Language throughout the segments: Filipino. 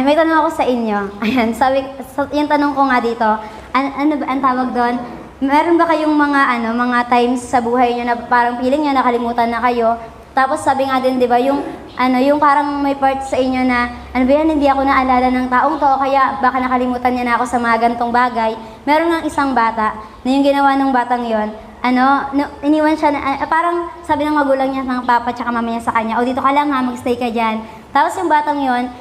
may tanong ako sa inyo. Ayan, yung tanong ko nga dito, ano ba ang tawag doon? Meron ba kayong mga times sa buhay niyo na parang feeling niyo nakalimutan na kayo? Tapos sabi nga din, 'di ba, yung parang may part sa inyo na ba yan, hindi ako naalala ng taong to, kaya baka nakalimutan niya na ako sa mga gantong bagay. Meron ng isang bata na yung ginawa ng batang 'yon, iniwan siya na, parang sabi ng magulang niya, ng papa tsaka mama niya sa kanya, o dito ka lang ha, magstay ka dyan. Tapos yung batang yon,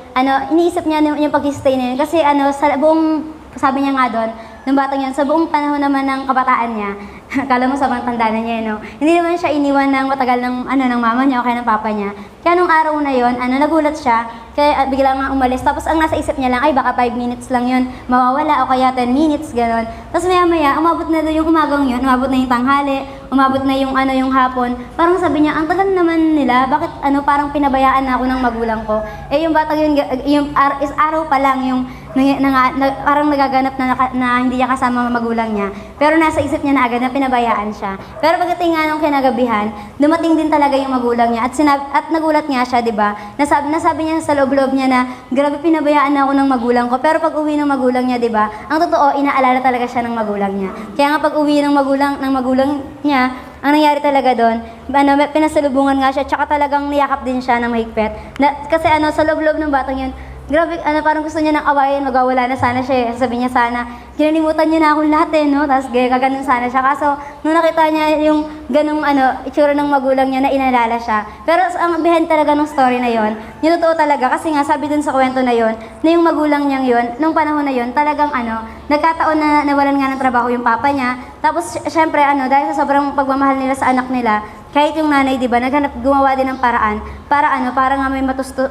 iniisip niya yung pag-stay na yun, kasi sa buong, sabi niya nga doon, ng batang yan, sa buong panahon naman ng kabataan niya, akala mo sabang tanda na niya, no? Hindi naman siya iniwan ng matagal ng mama niya o kaya ng papa niya. Kaya nung araw na yon, nagulat siya, kaya bigla nga umalis. Tapos ang nasa isip niya lang, ay baka 5 minutes lang yun, mawawala, o kaya 10 minutes, gano'n. Tapos maya-maya, umabot na doon yung umagang yun, umabot na yung tanghali, umabot na yung yung hapon. Parang sabi niya, ang tagal naman nila, bakit parang pinabayaan na ako ng magulang ko. Eh yung batang yun, is araw pa lang yung parang nagaganap na hindi niya kasama ang magulang niya. Pero nasa isip niya na agad na pinabayaan siya. Pero pagdating nga nung kinagabihan, dumating din talaga yung magulang niya at nagulat nga siya, 'di ba? Nasabi niya sa loob-loob niya na grabe, pinabayaan na ako ng magulang ko. Pero pag uwi ng magulang niya, 'di ba? Ang totoo, inaalala talaga siya ng magulang niya. Kaya nga pag uwi ng magulang niya, ang nangyari talaga doon, pinasalubungan nga siya, tsaka talagang niyakap din siya ng mahigpit. Kasi sa loob-loob ng batang yun, grabe, parang gusto niya ng awayan, magwawala na sana siya. Sabi niya sana, kinalimutan niya na akong lahat no? Tapos gaganon sana siya. Kaso, nung nakita niya yung ganong itsura ng magulang niya, na inalala siya. Pero ang behind talaga ng story na yon, yung totoo talaga, kasi nga sabi dun sa kwento na yon, na yung magulang niyang yon, nung panahon na yon, talagang nagkataon na nawalan nga ng trabaho yung papa niya. Tapos, syempre, dahil sa sobrang pagmamahal nila sa anak nila, kahit yung nanay, di ba, gumawa din ng paraan para para nga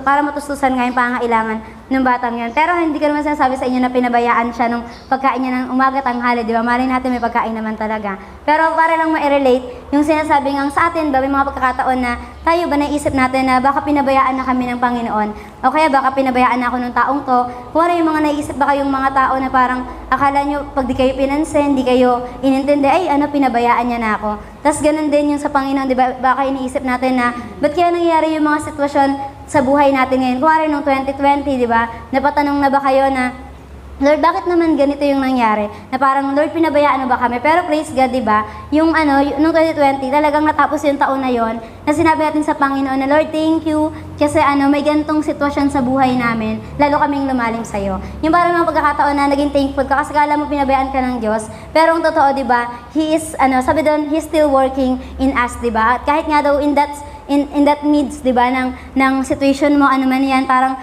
para matustusan nga yung pangangailangan ng batang yan. Pero hindi ko naman sinasabi sa inyo na pinabayaan siya nung pagkain niya ng umaga, tanghali, di ba? Malay natin may pagkain naman talaga. Pero para lang ma-relate, yung sinasabi nga sa atin ba, may mga pagkakataon na tayo ba naisip natin na baka pinabayaan na kami ng Panginoon, o kaya baka pinabayaan na ako ng taong to. Kung yung mga naisip ba kayong mga tao na parang akala nyo pag di kayo pinansin, di kayo inintindi, ay pinabayaan niya na ako. Tapos ganun din yung sa Panginoon, di ba? Baka iniisip natin na, ba't kaya nangyayari yung mga sitwasyon sa buhay natin ngayon? Kuwari nung 2020, di ba? Napatanong na ba kayo na, Lord, bakit naman ganito yung nangyari? Na parang, Lord, pinabayaan na ba kami? Pero praise God, di ba? Yung nung 2020, talagang natapos yung taon na yon, na sinabi natin sa Panginoon na, Lord, thank you, kasi may ganitong sitwasyon sa buhay namin, lalo kaming lumalim sa'yo. Yung parang mga pagkakataon na naging thankful ka, kasi kala mo pinabayaan ka ng Diyos, pero ang totoo, di ba, He is, sabi doon, He's still working in us, di ba? At kahit nga daw in that needs, di ba, ng situation mo, man yan, parang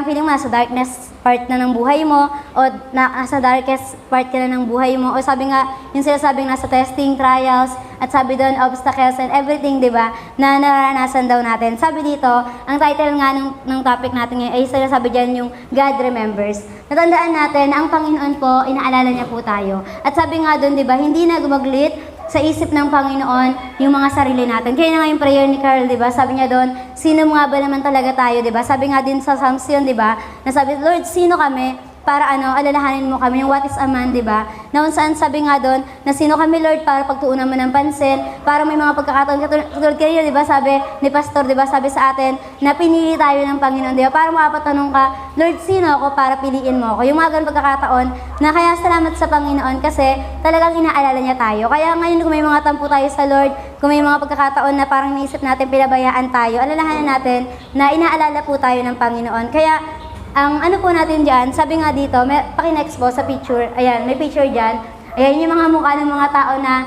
feeling mo nasa darkness part na ng buhay mo, o nasa darkest part ka na ng buhay mo, o sabi nga, yung sinasabing nasa testing, trials, at sabi doon, obstacles and everything, di ba, na naranasan daw natin. Sabi dito, ang title nga ng topic natin ngayon ay sinasabi dyan yung God Remembers. Natandaan natin na ang Panginoon po, inaalala niya po tayo. At sabi nga doon, di ba, hindi na gumaglit sa isip ng Panginoon yung mga sarili natin. Kaya na nga yung prayer ni Carl, di ba? Sabi niya doon, sino nga ba naman talaga tayo, di ba? Sabi nga din sa Psalms yun, di ba? Na sabi, Lord, sino kami para alalahanin mo kami, yung what is a man, di ba? Na kung saan sabi nga doon, na sino kami, Lord, para pagtuunan mo ng pansin, para may mga pagkakataon, katulad kayo, di ba? Sabi ni Pastor, di ba? Sabi sa atin, na pinili tayo ng Panginoon, di ba? Para makapatanong ka, Lord, sino ako para piliin mo ako? Yung mga ganun pagkakataon, na kaya salamat sa Panginoon kasi talagang inaalala niya tayo. Kaya ngayon kung may mga tampo tayo sa Lord, kung may mga pagkakataon na parang naisip natin pinabayaan tayo, alalahanin natin na inaalala po tayo ng Panginoon. Kaya, ang po natin dyan, sabi nga dito, paki-next po sa picture, ayan, may picture dyan, ayan yung mga mukha ng mga tao na,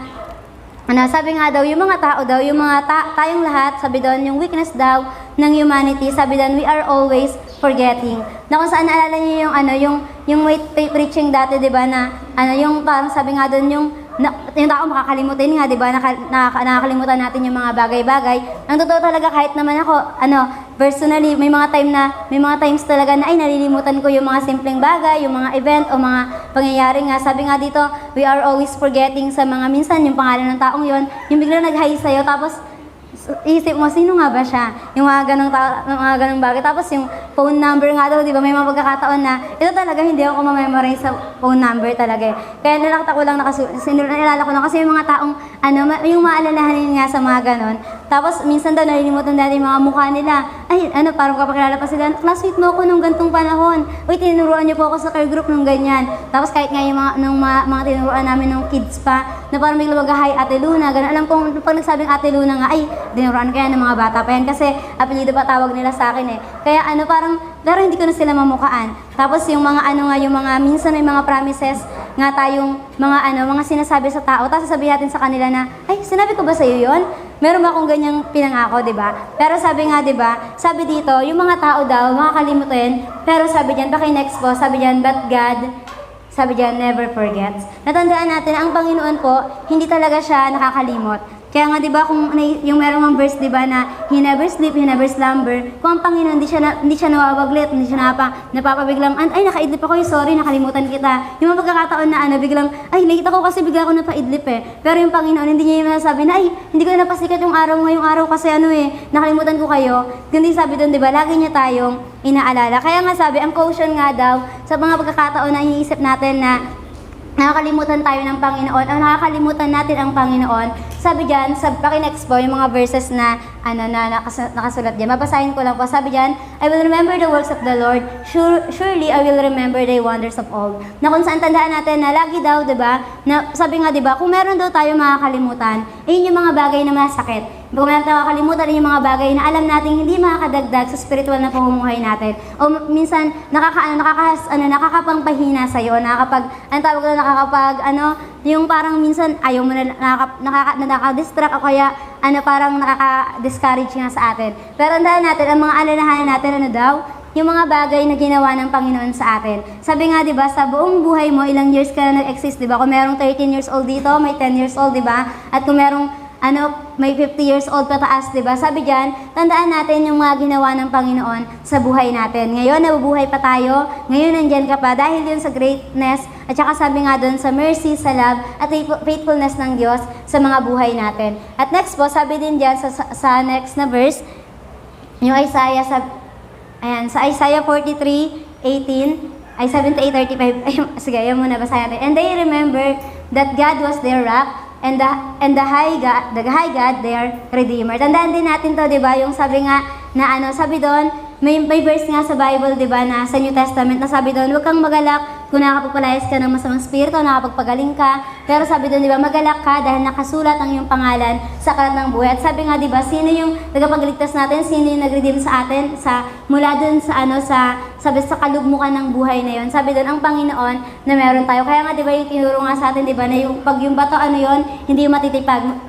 sabi nga daw, yung mga tao daw, yung mga tayong lahat, sabi doon, yung weakness daw ng humanity, sabi doon, we are always forgetting. Na kung saan naalala niyo yung may preaching dati, di ba, na, yung parang sabi nga doon, yung tao makakalimutin nga, di ba, nakakalimutan natin yung mga bagay-bagay. Ang totoo talaga, kahit naman ako, personally, may mga times talaga na, nalilimutan ko yung mga simpleng bagay, yung mga event o mga pangyayari nga. Sabi nga dito, we are always forgetting sa mga minsan, yung pangalan ng taong yon, yung bigla nag-hi sa'yo, tapos, isip mo, sino nga ba siya? Yung mga ganong bagay. Tapos yung phone number nga daw, di ba? May mga pagkakataon na, ito talaga, hindi ako mamemorize sa phone number talaga. Kaya nilala ko lang kasi yung mga taong, yung maalalahanin nga sa mga ganon, Tapos minsan daw nalilimutan natin yung mga mukha nila. Ay, parang kapakilala pa sila, classmate mo ako nung gantong panahon. Uy, tinuruan niyo po ako sa care group nung ganyan. Tapos kahit nga yung mga tinuruan namin ng kids pa, na parang bigla mag-hi Ate Luna, ganun. Alam kong pag nagsabing Ate Luna nga, ay, tinuruan kaya ng mga bata pa yan kasi apelyido pa tawag nila sa akin eh. Kaya pero hindi ko na sila mamukaan. Tapos yung mga yung mga minsan may mga promises nga tayong mga sinasabi sa tao, tapos sasabihin natin sa kanila na, ay, sinabi ko ba sa'yo yun? Meron ba akong ganyang pinangako, di ba? Pero sabi nga, di ba, sabi dito, yung mga tao daw, makakalimutin, pero sabi diyan, next po, sabi diyan, but God, sabi diyan, never forgets. Natandaan natin, ang Panginoon po, hindi talaga siya nakakalimot. Kaya nga 'di ba kung yung merong verse 'di ba na he never sleep, he never slumber, kung ang Panginoon hindi siya nawawaglit, hindi siya napapabiglang ay nakaidlip ako, sorry nakalimutan kita. Yung mga pagkakataon na biglang ay nakita ko kasi bigla ako napaidlip eh. Pero yung Panginoon hindi niya yung nasabi na ay hindi ko na napasikat yung ngayong araw kasi nakalimutan ko kayo. Kundi sabi doon 'di ba, lagi niya tayong inaalala. Kaya nga sabi ang caution nga daw sa mga pagkakataon na iniisip natin na nakakalimutan tayo ng Panginoon o nakakalimutan natin ang Panginoon. Sabi diyan, paki-next po yung mga verses na nakasulat diyan. Babasahin ko lang po. Sabi diyan, I will remember the works of the Lord. Surely I will remember the wonders of all. Na kung saan tandaan natin na lagi daw, 'di ba? Na sabi nga 'di ba, kung meron daw tayo makakalimutan, yun yung mga bagay na masakit. Kung meron tayo makakalimutan yung mga bagay na alam nating hindi makakadagdag sa spiritual na pamumuhay natin. O minsan nakakapangpahina sa iyo, yung parang minsan ayaw mo na nakaka-distract o kaya parang nakaka-discourage nga sa atin. Pero tandaan natin, ang mga alalahanan natin yung mga bagay na ginawa ng Panginoon sa atin. Sabi nga, di ba, sa buong buhay mo, ilang years ka na nag-exist, di ba? Kung merong 13 years old dito, may 10 years old, di ba? At kung merong may 50 years old pataas, di ba? Sabi diyan, tandaan natin yung mga ginawa ng Panginoon sa buhay natin. Ngayon, nabubuhay pa tayo. Ngayon, nandyan ka pa. Dahil yun sa greatness, at saka sabi nga doon sa mercy, sa love, at faithfulness ng Diyos sa mga buhay natin. At next po, sabi din diyan sa next na verse, yung Isaiah, sa Isaiah 43:18, ay 78:35, sige, yan muna, basahin natin. And they remember that God was their rock, and the high God, their Redeemer. Tandaan din natin to, di ba? Yung sabi nga na sabi doon, may verse nga sa Bible, di ba, na sa New Testament, na sabi doon, huwag kang magalak kung nakapagpalayas ka ng masamang spirito, nakapagpagaling ka. Pero sabi doon, di ba, magalak ka dahil nakasulat ang iyong pangalan sa aklat ng buhay. At sabi nga, di ba, sino yung nagpagligtas natin, sino yung nag-redeem sa atin, mula doon sa kalugmukan ng buhay na yon. Sabi doon, ang Panginoon na meron tayo. Kaya nga, di ba, yung tinuro nga sa atin, di ba, na pag yung bato, hindi yung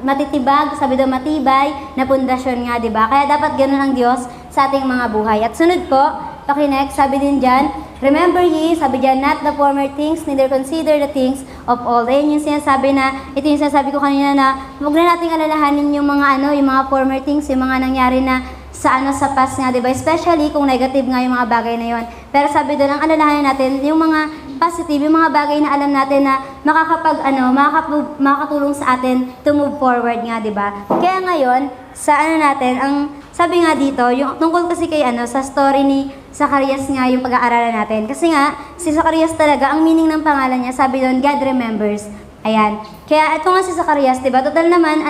matitibag, sabi doon, matibay na pundasyon nga, di ba? Kaya dapat ganun ang Diyos sa ating mga buhay. At sunod po, next, sabi din dyan, remember ye, sabi dyan, not the former things, neither consider the things of all. Ayun yung sinasabi ito yung sinasabi ko kanina na huwag na nating alalahanin yung mga former things, yung mga nangyari na sa past nga, diba? Especially kung negative nga yung mga bagay na yon. Pero sabi doon, ang alalahanin natin, yung mga positive, yung mga bagay na alam natin na makakatulong sa atin to move forward nga, diba? Kaya ngayon, sabi nga dito, yung tungkol kasi kay sa story ni Zacarias nga yung pag-aaralan natin. Kasi nga, si Zacarias talaga, ang meaning ng pangalan niya, sabi doon, God remembers. Ayan. Kaya ito nga si Zacarias, diba? Total naman,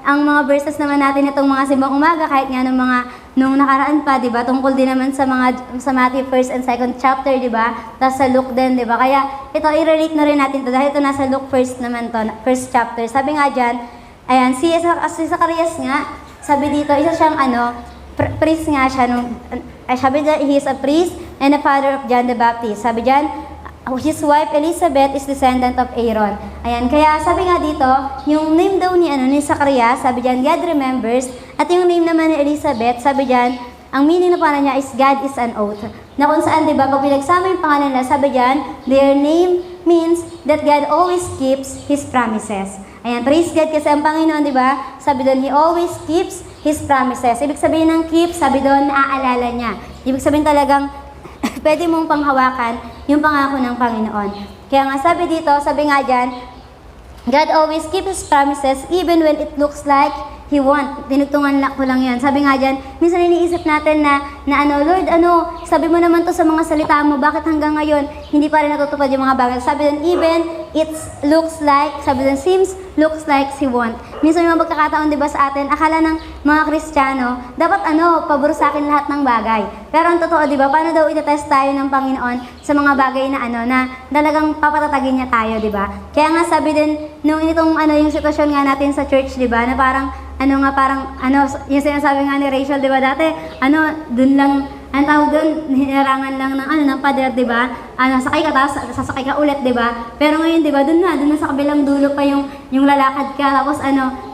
ang mga verses naman natin itong mga simbang umaga, kahit nga nung nakaraan pa, diba? Tungkol din naman sa Matthew 1st and 2nd chapter, diba? Tapos sa Luke din, diba? Kaya ito, i-relate na rin natin to dahil ito nasa Luke 1st naman to, 1st chapter. Sabi nga dyan, ayan, si Zacarias nga, sabi dito, isa siyang priest nga siya. Sabi dyan, he is a priest and a father of John the Baptist. Sabi dyan, his wife Elizabeth is descendant of Aaron. Ayan, kaya sabi nga dito, yung name daw ni Zacarias, sabi dyan, God remembers. At yung name naman ni Elizabeth, sabi dyan, ang meaning na pangalan niya is God is an oath. Na kung saan, diba, pag pinagsama yung pangalan nila, sabi dyan, their name means that God always keeps His promises. Ayan, praise God kasi ang Panginoon, di ba? Sabi doon, He always keeps His promises. Ibig sabihin ng keep, sabi doon, naaalala niya. Ibig sabihin talagang, pwede mong panghawakan yung pangako ng Panginoon. Kaya nga sabi dito, sabi nga dyan, God always keeps His promises even when it looks like He want. Tinugtungan ko lang yan. Sabi nga dyan, minsan iniisip natin na ano, Lord, ano, sabi mo naman to sa mga salita mo, bakit hanggang ngayon hindi pa rin natutupad yung mga bagay? Sabi dun, even it looks like, sabi dun, seems, looks like He want. Minsan yung mga pagkakataon, di ba, sa atin, akala ng mga Kristiyano, dapat ano, pabor sa akin lahat ng bagay. Pero ang totoo, di ba, paano daw itetest tayo ng Panginoon sa mga bagay na ano, na talagang papatatagin niya tayo, di ba? Kaya nga sabi din, nung itong ano, yung sitwasyon nga natin sa church, di ba, na parang, yung sinasabi nga ni Rachel, di ba, dati, dun lang, ang tawag doon, hinarangan lang ng pader, di ba? Sakay ka, tapos sasakay ka ulit, di ba? Pero ngayon, di ba, doon na sa kabilang dulo pa yung lalakad ka, tapos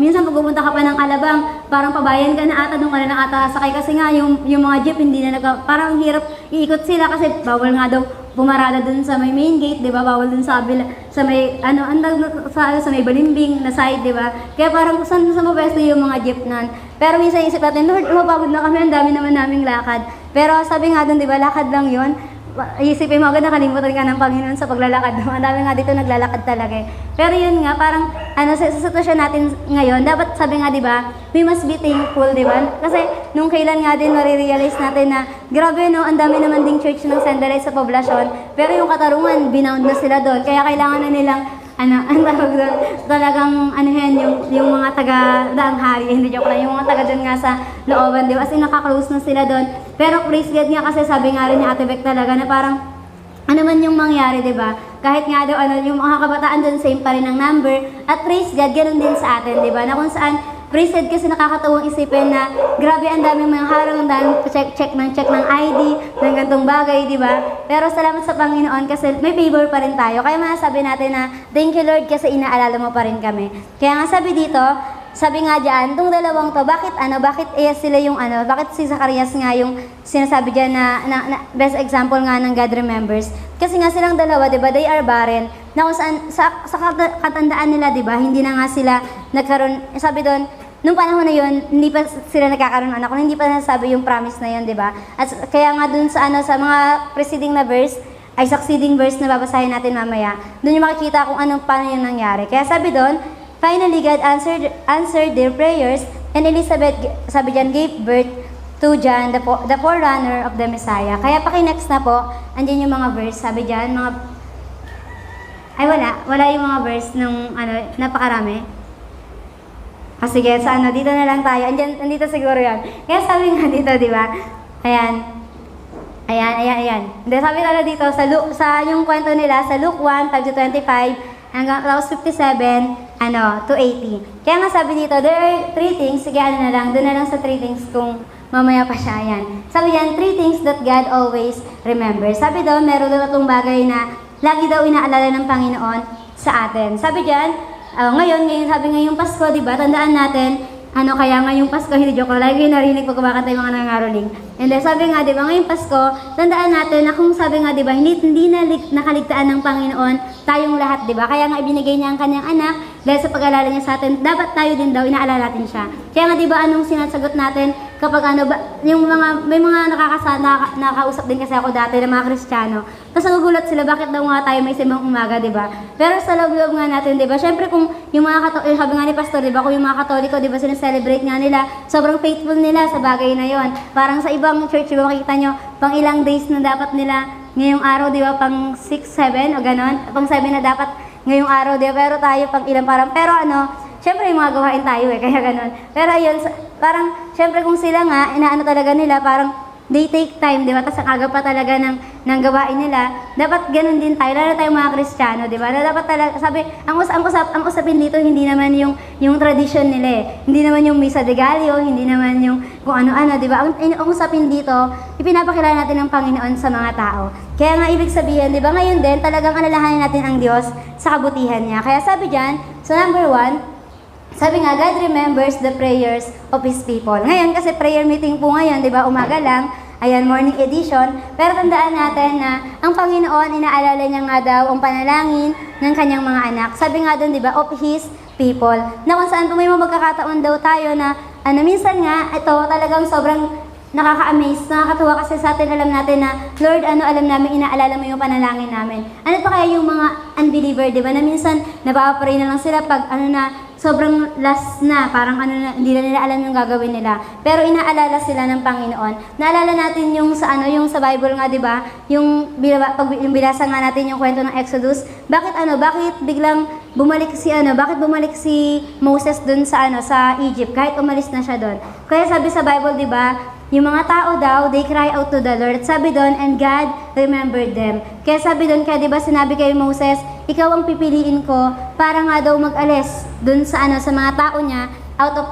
minsan pag pupunta ka pa ng Alabang, parang pabayan ka na ata, doon ka na ata sakay kasi nga, yung mga jeep, hindi na parang hirap iikot sila kasi bawal nga daw pumarada dun sa may main gate, di ba? Bawal dun sa may, sa may balimbing na side, di ba? Kaya parang saan sa mapesto yung mga jeep nun. Pero minsan isip natin, Lord, mapagod na kami, ang dami naman naming lakad. Pero sabi nga dun, di ba, lakad lang yun. Isipin mo agad nakalimutan ka ng Panginoon sa paglalakad. Ang dami nga dito naglalakad talaga eh. Pero yun nga, parang sa sitwasyon natin ngayon, dapat sabi nga, di ba, we must be thankful, di ba? Kasi nung kailan nga din marirealize natin na grabe no, ang dami naman ding church ng Sandalay sa poblasyon. Pero yung Katarungan, binound na sila doon. Kaya kailangan na nilang ang tawag doon, talagang yung mga taga-daang hari, hindi joke lang, yung mga taga doon nga sa looban, di ba? Kasi nakaklose na sila doon. Pero praise God nga kasi sabi nga rin ni Ate Beck talaga na parang, ano man yung mangyari, di ba? Kahit nga daw, yung mga kabataan doon, same pa rin ang number. At praise God, ganun din sa atin, di ba? Na kung saan, praise God kasi nakakatawang isipin na grabe ang daming mga harang, ang daming check ng ID, ng gantong bagay, di ba? Pero salamat sa Panginoon kasi may favor pa rin tayo. Kaya masasabi natin na thank you Lord kasi inaalala mo pa rin kami. Kaya nga sabi dito, sabi nga dyan, itong dalawang to, bakit sila yung bakit si Zacarias nga yung sinasabi dyan na best example nga ng God remembers? Kasi nga silang dalawa, di ba, they are barren. Na kung saan, sa katandaan nila, di ba, hindi na nga sila nagkaroon, sabi doon, nung panahon na yun, hindi pa sila nagkakaroon ng anak, hindi pa nasabi yung promise na yun, di ba? At kaya nga dun sa sa mga preceding na verse, ay succeeding verse na babasahin natin mamaya, dun yung makikita kung paano yun nangyari. Kaya sabi doon, finally, God answered their prayers, and Elizabeth, sabi dyan, gave birth to John, the forerunner of the Messiah. Kaya paki-next na po, andyan yung mga verse, sabi dyan, wala yung mga verse nung, napakarami. Sige, dito na lang tayo, andito siguro yan. Kaya sabi nga dito, di ba, ayan. Hindi, sabi talaga dito, sa yung kwento nila, sa Luke 1, 5-25, hanggang tapos 57, to 80. Kaya nga sabi dito, there are 3 things, sige doon na lang sa 3 things kung mamaya pa siya, yan. Sabi yan, 3 things that God always remembers. Sabi doon, meron daw itong bagay na lagi daw inaalala ng Panginoon sa atin. Sabi dyan, ngayon, sabi ngayong Pasko, di ba, tandaan natin, kaya ngayong Pasko, hindi joke lang, lagi narinig pag kumakanta yung mga nangaroling. And then, sabi nga, di ba, ngayong Pasko, tandaan natin na kung sabi nga, di ba, hindi nakaligtaan ng Panginoon tayong lahat, di ba? Kaya nga ibinigay niya ang kanyang anak dahil sa pag-alala niya sa atin, dapat tayo din daw, inaalala natin siya. Kaya nga, di ba, anong sinasagot natin kapag may mga nakakausap din kasi ako dati ng mga Kristiyano. Tapos nagugulat sila, bakit daw nga tayo may simbang umaga, di ba? Pero sa loob nga natin, di ba, syempre kung yung mga sabi nga ni Pastor, di ba, kung yung mga Katoliko, di ba, sineselebrate nga nila, sobrang faithful nila sa bagay na yon. Parang sa ibang church, di ba, makikita nyo, pang ilang days na dapat nila ngayong araw, di ba, pang 6, 7 o ganon, pang 7 na dapat ngayong araw, di ba, pero tayo pang ilang parang, pero syempre yung mga gawain tayo kaya ganon. Pero ayun, parang, syempre kung sila nga, inaano talaga nila, parang, they take time, di ba? Tapos ang aga pa talaga ng gawain nila. Dapat ganun din tayo, lalo tayong mga Kristiyano, di ba? Dapat talaga, sabi, ang usapin dito, hindi naman yung tradition nila eh. Hindi naman yung Misa de Gallo, hindi naman yung kung ano-ano, di ba? Ang usapin dito, ipinapakilala natin ang Panginoon sa mga tao. Kaya nga ibig sabihin, di ba? Ngayon din, talagang alalahanin natin ang Diyos sa kabutihan niya. Kaya sabi dyan, so number 1, sabi nga, God remembers the prayers of His people. Ngayon, kasi prayer meeting po ngayon, di ba, umaga lang, ayan, morning edition. Pero tandaan natin na ang Panginoon, inaalala niya nga daw ang panalangin ng kanyang mga anak. Sabi nga doon, di ba, of His people. Na kung saan po may mga magkakataon daw tayo na, minsan nga, ito talagang sobrang nakaka-amaze, nakakatuwa kasi sa atin alam natin na, Lord, alam namin, inaalala mo yung panalangin namin. Ano pa kaya yung mga unbeliever, di ba, na minsan napapapray na lang sila pag sobrang last na, parang ano na, hindi na nila alam yung gagawin nila. Pero inaalala sila ng Panginoon. Naalala natin yung sa yung sa Bible nga, 'di ba? Yung binasa nga natin yung kwento ng Exodus. Bakit biglang bumalik si Moses dun sa sa Egypt kahit umalis na siya doon. Kaya sabi sa Bible, 'di ba? Yung mga tao daw, they cry out to the Lord. Sabi doon, and God remembered them. Kaya sabi doon, kaya diba sinabi kay Moses, ikaw ang pipiliin ko para nga daw mag-alis doon sa sa mga tao niya out of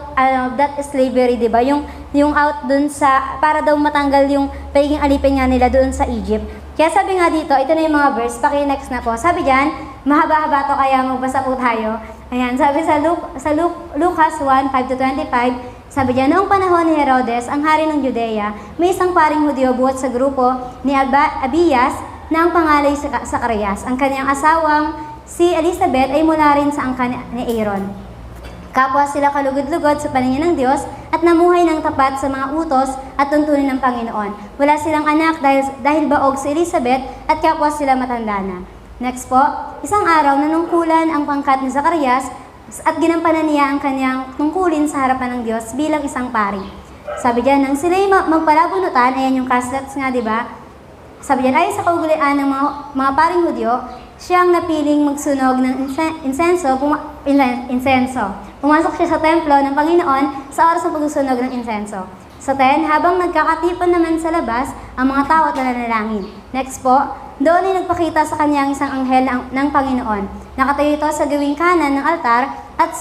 that slavery, diba? Yung out doon sa, para daw matanggal yung pagiging alipin nga nila doon sa Egypt. Kaya sabi nga dito, ito na yung mga verse, paki-next na po. Sabi diyan, mahaba-haba to kaya magbasa po tayo. Ayan, sabi sa Lucas 1:5-25, sabi diyan, noong panahon ni Herodes, ang hari ng Judea, may isang paring Hudyo buhat sa grupo ni Abiyas na ang pangalay sa Zacarias. Ang kanyang asawang si Elizabeth ay mula rin sa angkan ni Aaron. Kapwa sila kalugod-lugod sa paningin ng Diyos at namuhay ng tapat sa mga utos at tuntunin ng Panginoon. Wala silang anak dahil baog si Elizabeth at kapwa sila matanda na. Next po, isang araw nanungkulan ang pangkat ni Zacarias at ginampanan niya ang kanyang tungkulin sa harapan ng Diyos bilang isang pari. Sabi diyan, nang sila'y magpalabunutan, ayan yung caslets nga, di ba? Sabi diyan, ay sa kaugalian ng mga paring Hudyo, siya ang napiling magsunog ng insenso. Pumasok siya sa templo ng Panginoon sa oras ng pagsusunog ng insenso. Sa 10, habang nagkakatipan naman sa labas ang mga tao at nananalangin. Next po, doon ay nagpakita sa kanya ang isang anghel ng Panginoon. Nakatayo ito sa gawing kanan ng altar at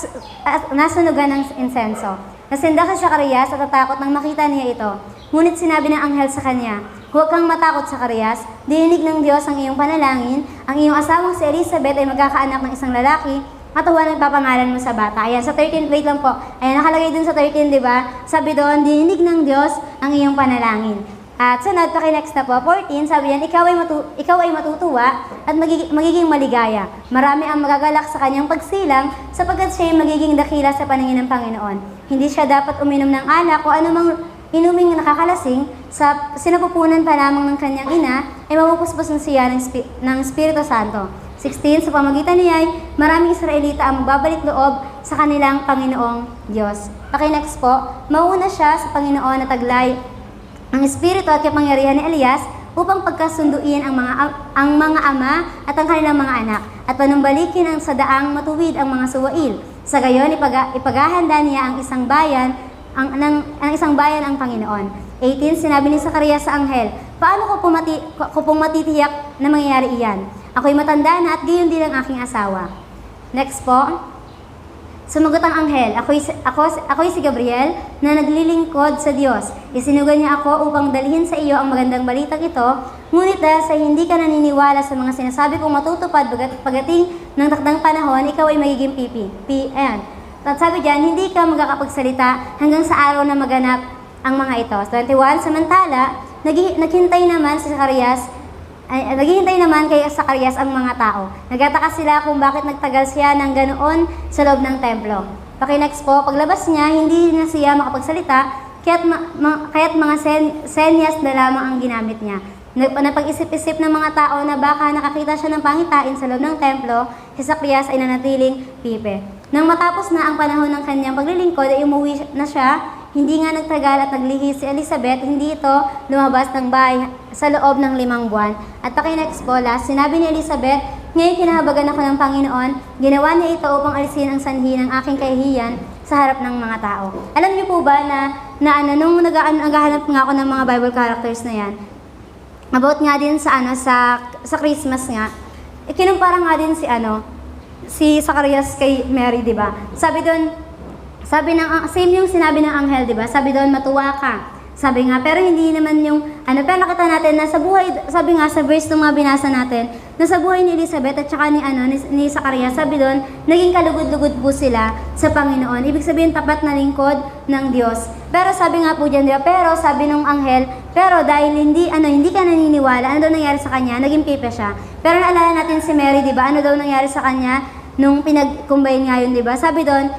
nasunugan ng insenso. Nasindak si Zacarias at natakot nang makita niya ito. Ngunit sinabi ng anghel sa kanya, huwag kang matakot, Zacarias. Dininig ng Diyos ang iyong panalangin. Ang iyong asawang si Elizabeth ay magkakaanak ng isang lalaki at huwag nagpapangalan mo sa bata. Ayan, sa 13, wait lang po. Ayan, nakalagay dun sa 13, di ba? Sabi doon, dininig ng Diyos ang iyong panalangin. At sunod, paki-next na po, 14, sabi yan, ikaw ay matutuwa at magiging maligaya. Marami ang magagalak sa kanyang pagsilang sapagkat siya ay magiging dakila sa paningin ng Panginoon. Hindi siya dapat uminom ng alak o anumang inuming nakakalasing, sa sinapupunan pa lamang ng kanyang ina ay mapupuspusan siya ng Espiritu Santo. 16, sa pamagitan niya ay maraming Israelita ang magbabalik loob sa kanilang Panginoong Diyos. Paki-next po, mauna siya sa Panginoon na taglay ang Espiritu at kapangyarihan ni Elias upang pagkasunduin ang mga ama at ang kanilang mga anak at panumbalikin ang sa daang matuwid ang mga suwail. Sa gayon, ipaghahanda niya ang isang bayan ang Panginoon. 18, sinabi ni Zacarias sa anghel, paano ko pong matitiyak na mangyayari iyan? Ako'y matanda na at gayon din ang aking asawa. Next po. Sumagot ang anghel, ako'y si Gabriel na naglilingkod sa Diyos. Isinugan niya ako upang dalhin sa iyo ang magandang balitang ito, ngunit dahil sa hindi ka naniniwala sa mga sinasabi kong matutupad pagating ng takdang panahon, ikaw ay magiging pipi. Ayan. At sabi diyan, hindi ka magkakapagsalita hanggang sa araw na maganap ang mga ito. 21, samantala, naghihintay naman kay Zacarias ang mga tao. Nagtataka sila kung bakit nagtagal siya ng ganoon sa loob ng templo. Paki-next po, paglabas niya, hindi na siya makapagsalita, kaya't mga senyas na lamang ang ginamit niya. Napag-isip-isip ng mga tao na baka nakakita siya ng pangitain sa loob ng templo, si Zacarias ay nanatiling pipe. Nang matapos na ang panahon ng kanyang paglilingkod, ay umuwi na siya. Hindi nga nagtagal at naglihi si Elizabeth, hindi ito lumabas ng bahay sa loob ng 5 buwan. At paki-next po, last, sinabi ni Elizabeth, ngayon kinahabagan ako ng Panginoon, ginawa niya ito upang alisin ang sanhi ng aking kahihiyan sa harap ng mga tao. Alam niyo po ba nung naghahanap nga ako ng mga Bible characters na yan, about nga din sa Christmas nga, kinumpara nga din si Zacarias kay Mary, di ba? Same yung sinabi ng anghel, di ba? Sabi doon, matuwa ka. Sabi nga, pero hindi naman pero nakita natin na sa buhay, sabi nga sa verse ng mga binasa natin, na sa buhay ni Elizabeth at saka ni Zacarias, sabi doon, naging kalugod-lugod po sila sa Panginoon. Ibig sabihin, tapat na lingkod ng Diyos. Pero sabi nga po dyan, di ba? Pero sabi ng anghel, pero dahil hindi ka naniniwala, ano daw nangyari sa kanya? Naging pipe siya. Pero naalala natin si Mary, di ba? Ano daw nangyari sa kanya nung pinag-combine nga yun, di ba? Sabi doon,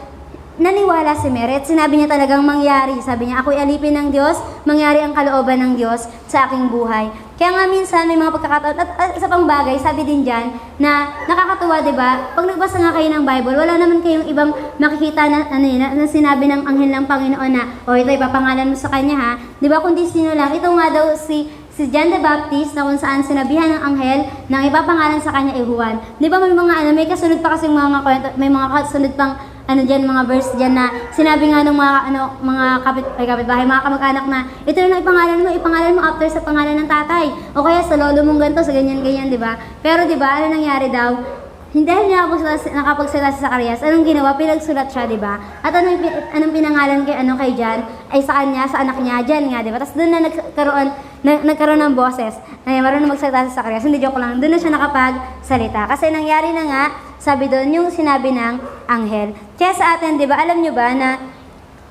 naniwala si Mary at sinabi niya talagang mangyari. Sabi niya, ako'y alipin ng Diyos, mangyari ang kalooban ng Diyos sa aking buhay. Kaya nga minsan may mga pagkakataon, at isa pang bagay, sabi din dyan, na nakakatuwa, di ba? Pag nagbasa nga kayo ng Bible, wala naman kayong ibang makikita na, na sinabi ng anghel ng Panginoon na, o ito, ipapangalan mo sa kanya ha. Di ba? Kundi sino lang, ito nga daw si John the Baptist na kung saan sinabihan ng anghel na ipapangalan sa kanya ay Juan. Di ba may mga may kasunod pa kasing mga kwento, may mga kasunod pang diyan, mga verse diyan na sinabi nga ng mga kapitbahay, mga kamag-anak na ito na ipangalan mo after sa pangalan ng tatay. O kaya sa lolo mong ganito, sa ganyan, di ba? Pero di ba, ano nangyari daw? Hindi niya nakapagsalita si Zacarias. Anong ginawa? Pinagsulat siya, di ba? At anong pinangalan kay John? Ay sa kanya, sa anak niya, John nga, di ba? Tapos doon na nagkaroon ng boses. Na marunong magsalita si Zacarias. Hindi, joke lang. Doon na siya nakapagsalita. Kasi nangyari na nga, sabi doon, yung sinabi ng anghel. Kaya sa atin, di ba, alam nyo ba na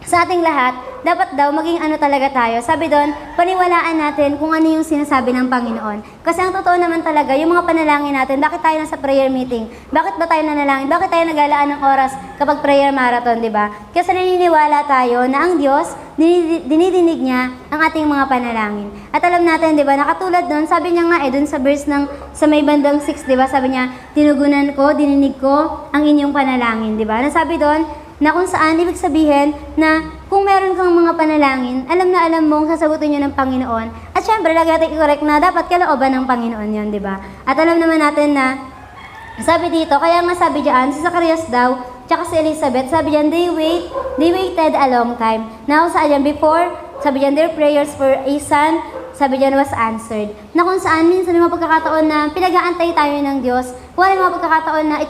sa ating lahat, dapat daw maging talaga tayo. Sabi doon, paniwalaan natin kung ano yung sinasabi ng Panginoon. Kasi ang totoo naman talaga, yung mga panalangin natin, bakit tayo nasa prayer meeting? Bakit ba tayo nanalangin? Bakit tayo nagalaan ng oras kapag prayer marathon, di ba? Kasi naniniwala tayo na ang Diyos, dinidinig niya ang ating mga panalangin. At alam natin, di ba, nakatulad doon, sabi niya nga doon sa verse sa may bandang 6, di ba, sabi niya, tinugunan ko, dininig ko ang inyong panalangin, di ba? Nasabi doon, na kung saan, ibig sabihin na kung meron kang mga panalangin, alam na alam mong sasagutin yun ng Panginoon. At syempre, lagi natin i-correct na dapat kalooban ng Panginoon yun, di ba? At alam naman natin na, sabi dito, kaya nga sabi diyan, si Zacarias daw, tsaka si Elizabeth, sabi diyan, they waited a long time. Now, saan diyan, before, sabi diyan, their prayers for a son, sabi diyan, was answered. Na kung saan, minsan may mga pagkakataon na pinag-aantay tayo ng Diyos. Kung may mga pagkakataon na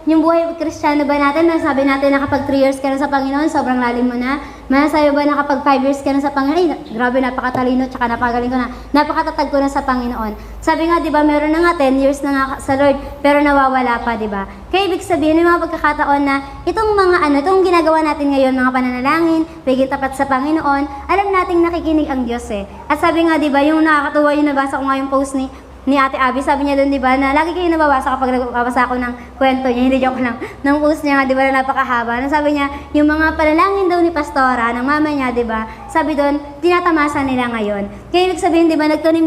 yung buhay Kristiyano ba natin, nasabi natin na kapag 3 years ka na sa Panginoon, sobrang lalim mo na. Masasabi ba na kapag 5 years ka na sa Panginoon, ay, grabe, napakatalino, tsaka napakagaling ko na, napakatatag ko na sa Panginoon. Sabi nga, di ba, meron na nga 10 years na nga sa Lord, pero nawawala pa, di ba? Kaya ibig sabihin, may mga pagkakataon na itong itong ginagawa natin ngayon, mga pananalangin, pagiging tapat sa Panginoon, alam nating nakikinig ang Diyos eh. At sabi nga, di ba, yung nakakatuwa yung nabasa ko nga yung post ni Ate Abby, sabi niya doon, di ba, na lagi kayo nababasa kapag nagbabasa ako ng kwento niya, hindi joke lang, ng post niya nga, di ba, na napakahaba. Sabi niya, yung mga panalangin daw ni Pastora, ng mama niya, di ba, sabi doon, tinatamasa nila ngayon. Kaya ibig sabihin, di ba, nagtanim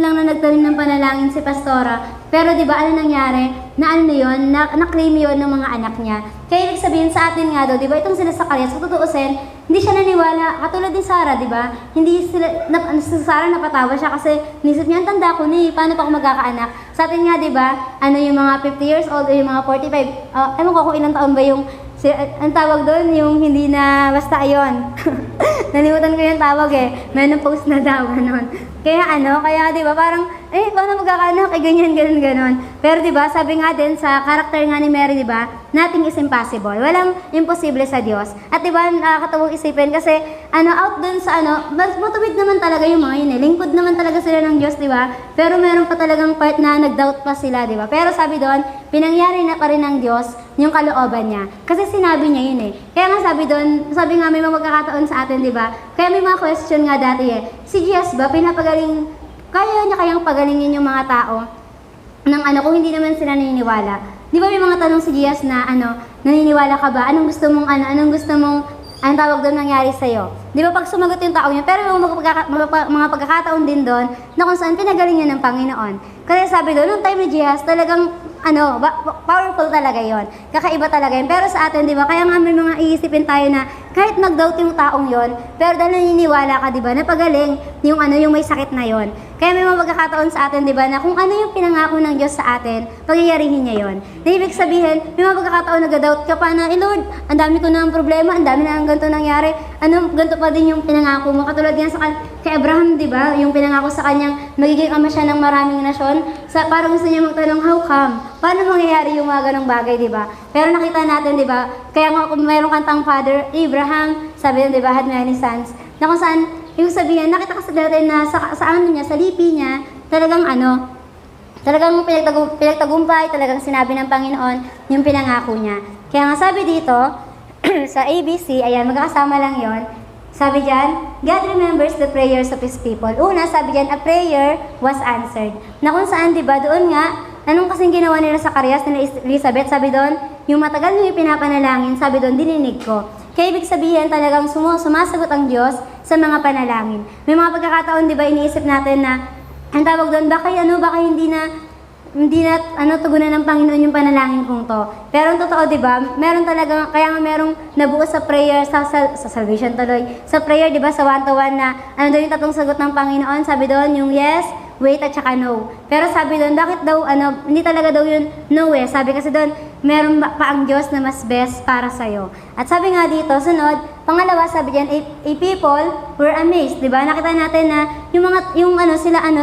ng panalangin si Pastora, pero di ba, ano nangyari? Na-claim yun ng mga anak niya. Kaya ibig sabihin sa atin nga daw, di ba, itong sila Zacarias, kung tutuusin, hindi siya naniwala, katulad ni Sarah, di ba? Hindi si Sarah napatawa siya kasi nisip niya, ang tanda ko ni, paano pa ako magkakaanak? Sa atin nga, di ba, yung mga 50 years old o yung mga 45, ewan ko kung ilang taon ba yung, ang tawag doon, yung hindi na, basta ayon. Nalimutan ko yung tawag eh, menopause na daw, ganon. Kaya di ba, parang, paano magkakaanak, ganyan. Pero di ba, sabi nga din sa karakter nga ni Mary, di ba, nothing is impossible. Walang imposible sa Diyos. At di ba, nakakatawang isipin kasi, out dun sa matuwid naman talaga yung mga yun eh. Lingkod naman talaga sila ng Diyos, di ba? Pero meron pa talagang part na nag-doubt pa sila, di ba? Pero sabi doon, pinangyari na pa rin ng Diyos yung kalooban niya. Kasi sinabi niya yun eh. Kaya nga sabi doon, sabi nga may mga magkakataon sa atin, di ba? Kaya may mga question nga dati eh. Si Jesus ba, kaya niya kayang pagalingin yung mga tao ng kung hindi naman sila naniniwala. Di ba may mga tanong si Jesus na naniniwala ka ba? Anong gusto mong ang tawag doon nangyari sa'yo? Di ba pag sumagot yung tao niya, pero may mga pagkakataon din doon na kung saan pinagaling niya ng Panginoon. Kasi sabi doon, nung time ni Jesus, talagang powerful talaga yon. Kakaiba talaga yun. Pero sa atin, di ba, kaya nga may mga iisipin tayo na kahit mag-doubt yung taong yon, pero dahil naniniwala ka, di ba, napagaling yung may sakit na yon. Kaya may mga pagkakataon sa atin, di ba, na kung ano yung pinangako ng Diyos sa atin, pagyayarihin niya yon. Na ibig sabihin, may mga pagkakataon nag-doubt ka pa na, Lord, ang dami ko na ang problema, ang dami na ang ganito nangyari, ganito pa din yung pinangako mo. Katulad yan kay Abraham, di ba, yung pinangako sa kanyang magiging ama siya ng maraming nasyon, parang gusto niya magtanong, how come? Paano mangyayari yung mga ganong bagay, di ba? Pero nakita natin, di ba? Kaya nga kung mayroong kantang Father Abraham, sabi yun, di ba, had many sons. Na kung saan, yung sabihin, nakita kasi natin na sa lipi niya, talagang pinagtagumpay, talagang sinabi ng Panginoon yung pinangako niya. Kaya nga sabi dito, sa ABC, ayan, magkakasama lang yon. Sabi dyan, God remembers the prayers of His people. Una, sabi dyan, a prayer was answered. Na kung saan, di ba, doon nga, anong kasing ginawa nila sa Zacarias, nila Elizabeth, sabi doon, yung matagal nyo yung pinapanalangin, sabi doon, dininig ko. Kaya ibig sabihin talagang sumasagot ang Diyos sa mga panalangin. May mga pagkakataon, di ba, iniisip natin na, ang tawag doon, baka hindi na tugunan ng Panginoon yung panalangin kong to. Pero ang totoo, di ba, meron talaga, kaya nga merong nabuo sa prayer, sa salvation tuloy, sa prayer, di ba, sa one-to-one na, doon yung tatlong sagot ng Panginoon, sabi doon, yung yes, wait, at saka no. Pero sabi doon, bakit daw, hindi talaga daw yun no eh. Sabi kasi doon, meron pa ang Diyos na mas best para sa'yo. At sabi nga dito, sunod, pangalawa, sabi diyan, a people were amazed, di ba? Nakita natin na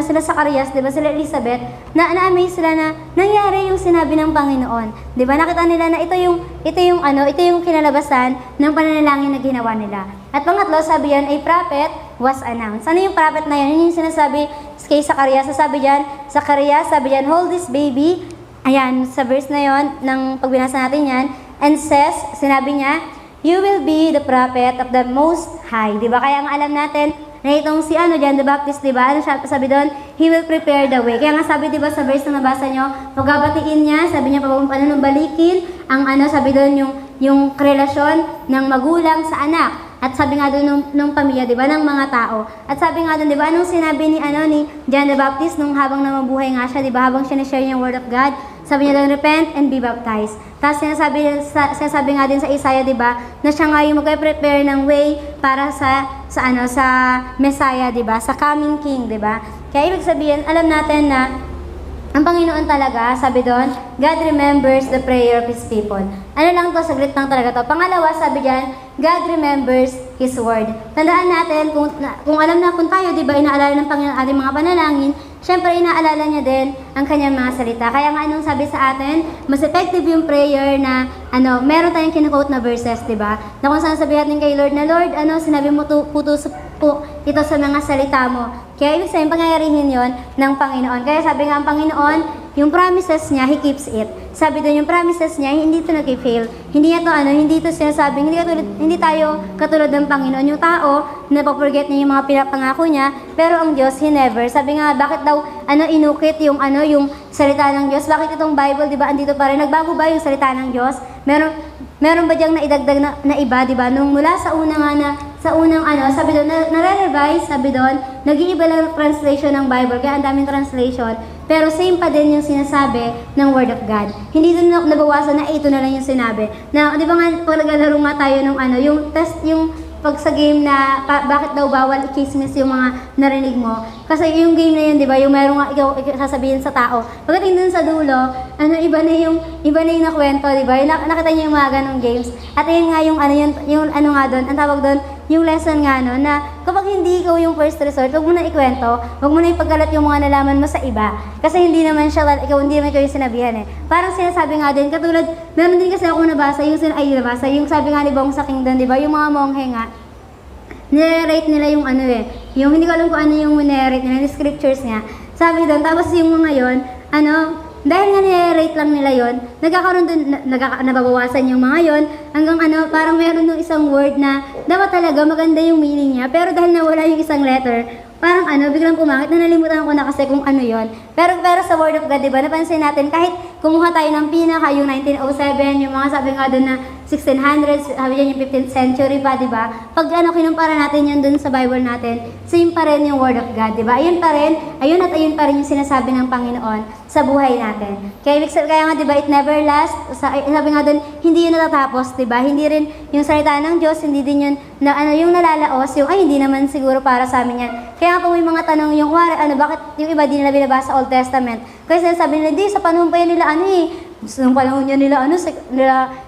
sila Zacarias, di ba? Sila Elizabeth, na-amaze sila na nangyari yung sinabi ng Panginoon. Di ba? Nakita nila na ito yung kinalabasan ng pananalangin na ginawa nila. At pangatlo, sabi yan, a prophet was announced. Ano yung prophet na yun? Yun yung sinasabi kay Zacarias. Sabi diyan, Zacarias, sabi diyan, hold this baby. Ayan, sa verse na yon, ng pagbinasa natin yan, and says, sinabi niya, you will be the prophet of the Most High. Diba? Kaya nga alam natin na itong si John the Baptist, diba? Ano sabi doon? He will prepare the way. Kaya nga sabi, diba, sa verse na nabasa nyo, pagkabatiin niya, sabi niya, balikin ang sabi doon, yung relasyon ng magulang sa anak. At sabi nga doon nung pamilya, di ba, ng mga tao. At sabi nga doon, di ba, anong sinabi ni John the Baptist nung habang namabuhay nga siya, di ba, habang siya na-share yung word of God, sabi niya doon, repent and be baptized. Tapos sinasabi nga din sa Isaiah, di ba, na siya nga yung mag-prepare ng way para sa Messiah, di ba, sa coming King, di ba. Kaya ibig sabihin, alam natin na ang Panginoon talaga, sabi doon, God remembers the prayer of His people. Ano lang to, saglit lang talaga to. Pangalawa, sabi diyan, God remembers His word. Tandaan natin, kung alam na kung tayo, di ba, inaalala ng Panginoon ating mga panalangin, syempre inaalala niya din ang kanyang mga salita. Kaya nga anong sabi sa atin, mas effective yung prayer na, meron tayong kinukote na verses, di ba? Na kung saan sabihin natin kay Lord na, Lord, sinabi mo putos po ito sa mga salita mo. Kaya ibig sabihin, pangyayarihin yon ng Panginoon. Kaya sabi nga ang Panginoon, yung promises niya, He keeps it. Sabi doon, yung promises niya, hindi ito nag-fail. Hindi niya to, hindi ito sinasabing, hindi tayo katulad ng Panginoon. Yung tao, napaforget niya yung mga pinapangako niya, pero ang Diyos, He never. Sabi nga, bakit daw, inukit yung salita ng Diyos? Bakit itong Bible, di ba, andito pa rin? Nagbago ba yung salita ng Diyos? Meron ba diyang naidagdag na iba, di ba? Nung mula sa unang sabi doon, nare-revise, sabi doon, nag-iiba lang translation ng Bible, kaya ang daming translation, pero same pa din yung sinasabi ng Word of God. Hindi doon nabawasan na ito na lang yung sinabi. Na, di ba nga, pag naglalaro nga tayo nung yung test, yung pag sa game na bakit daw bawal i-chismis yung mga narinig mo. Kasi yung game na yun, di ba, yung meron nga ikaw sasabihin sa tao. Pagdating dun sa dulo, iba na yung nakwento, di ba? Nakita niyo yung mga ganong games. At ayun nga yung nga doon, ang tawag doon, yung lesson nga no, na kapag hindi ikaw yung first resort, huwag mo na ikwento, huwag mo na ipagkalat yung mga nalaman mo sa iba. Kasi hindi naman ikaw yung sinabihan eh. Parang sinasabi nga din, katulad, meron din kasi ako nabasa, yung sabi nga ni Bong sa Kingdom, di ba, yung mga monghe nga, nire-rate nila yung yung hindi ko alam kung yung nire-rate nila, yung scriptures niya. Sabi doon, tapos yung mga yon, dahil nga nire-rate lang nila yon, nagkakaroon doon, nababawasan yung mga yon, hanggang parang meron nung isang word na dapat talaga maganda yung meaning niya, pero dahil nawala yung isang letter, parang biglang pumangit, na nalimutan ko na kasi kung yon. Pero sa Word of God, diba, napansin natin, kahit kumuha tayo ng pinaka, yung 1907, yung mga sabi nga doon na 1600s, sabi dyan yung 15th century pa, diba? Pag kinumpara natin yan doon sa Bible natin, same pa rin yung Word of God, diba? Ayun pa rin yung sinasabi ng Panginoon sa buhay natin. Kaya nga, diba, it never lasts. Sabi nga doon, hindi yun natatapos, diba? Hindi rin yung salita ng Diyos, hindi din yun, yung nalalaos, hindi naman siguro para sa amin yan. Kaya nga po may mga tanong yung, bakit yung iba di nila binabasa Old Testament? Kasi sinasabi nila, di, sa panahon pa yan nila, nung panahon niya nila,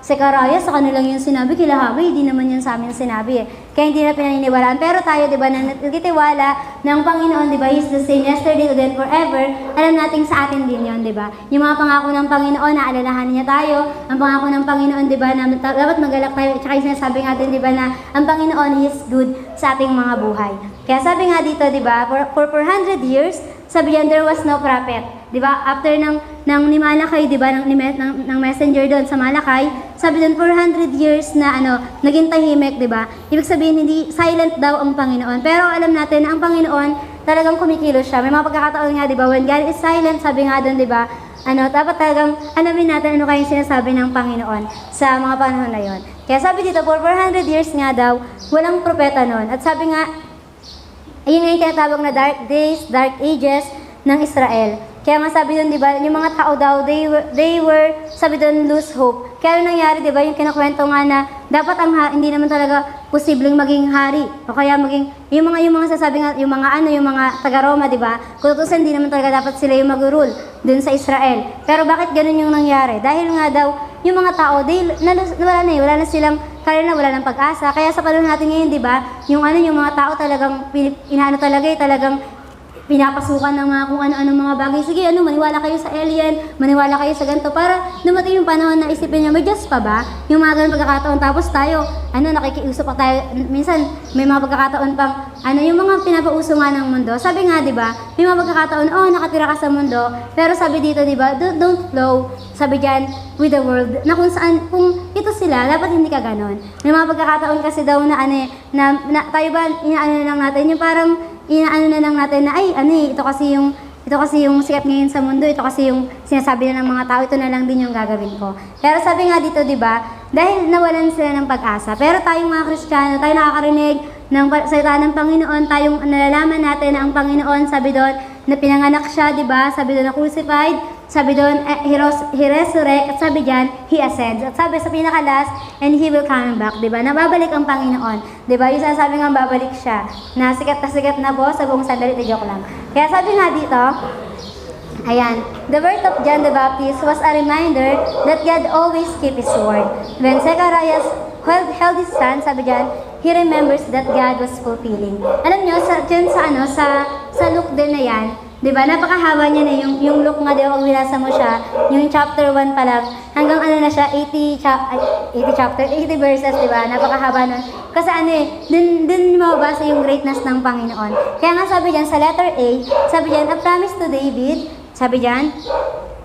Zacarias, sa kanilang yung sinabi, kila Haggai, hindi naman yun sa amin sinabi eh. Kaya hindi na pinaniniwalaan. Pero tayo, di ba, na nagtitiwala ng Panginoon, di ba, He's the same yesterday, today, and forever, alam natin sa atin din yun, di ba? Yung mga pangako ng Panginoon, naalalahanin niya tayo, ang pangako ng Panginoon, di ba, na dapat magalak tayo, tsaka yung sinasabi natin, di ba, na ang Panginoon is good sa ating mga buhay. Kaya sabi nga dito, di ba, for 400 years, sabi yan, there was no prophet. Di ba? After ng ni Malakay, di ba, ng messenger doon sa Malakay, sabi doon 400 years na naging tahimik, di ba? Ibig sabihin hindi silent daw ang Panginoon. Pero alam natin na ang Panginoon talagang kumikilos siya. May mga pagkakataon nga, di ba, when God is silent, sabi nga doon, di ba, dapat talagang alamin natin ano kayong sinasabi ng Panginoon sa mga panahon na yon. Kaya sabi dito, for 400 years nga daw, walang propeta nun. At sabi nga, ayun nga yung tinatawag na dark days, dark ages ng Israel. Kaya nga sabi doon, di ba, yung mga tao daw, they were, sabi doon, lose hope. Kaya ano nangyari, di ba, yung kinakwento nga na dapat hindi naman talaga posibleng maging hari. O kaya maging, yung mga sasabi nga, yung mga taga-Roma, di ba, kung tutusin, hindi naman talaga dapat sila yung mag-rule doon sa Israel. Pero bakit ganun yung nangyari? Dahil nga daw, yung mga tao, wala na silang karena, wala ng pag-asa. Kaya sa panahon natin ngayon, di ba, yung mga tao talagang, talagang pinapasukan ng mga kung ano-ano mga bagay. Sige, maniwala kayo sa alien, maniwala kayo sa ganito. Para dumating yung panahon na isipin niya, may Diyos pa ba? Yung mga ganun pagkakataon. Tapos tayo, nakikiusap pa tayo. Minsan, may mga pagkakataon pang, yung mga pinapauso nga ng mundo. Sabi nga, di ba, may mga pagkakataon, nakatira ka sa mundo. Pero sabi dito, di ba, don't flow, sabi dyan, with the world. Na kung ito sila, dapat hindi ka ganon. May mga pagkakataon kasi daw na tayo ba, inaano na lang natin, yung parang, inaano na lang natin na, ito kasi yung sikat ngayon sa mundo, ito kasi yung sinasabi na ng mga tao, ito na lang din yung gagawin ko. Pero sabi nga dito, di ba, dahil nawalan sila ng pag-asa, pero tayong mga Kristiyano, tayo nakakarinig ng salita ng Panginoon, tayong nalalaman natin na ang Panginoon, sabi doon, na pinanganak siya, di ba, sabi doon na crucified, sabi doon, he resurrect, at sabi dyan, he ascends. At sabi sa pinakalas, and he will come back, di ba? Nababalik ang Panginoon. Di ba? Yung sasabi nga, babalik siya. Na sikat na po sa buong sandali, joke lang. Kaya sabi nga dito, ayan, the birth of John the Baptist was a reminder that God always keep His word. When Zechariah held his son, sabi dyan, he remembers that God was fulfilling. Alam nyo, sa Luke din na yan, diba, napakahaba niya na yung Luke nga, diba, pag binasa mo siya, yung chapter 1 pa lang, hanggang na siya, 80 verses, diba, napakahaba nun. Kasi dun mababasa yung greatness ng Panginoon. Kaya nga sabi dyan, sa letter A, sabi dyan, a promise to David, sabi dyan,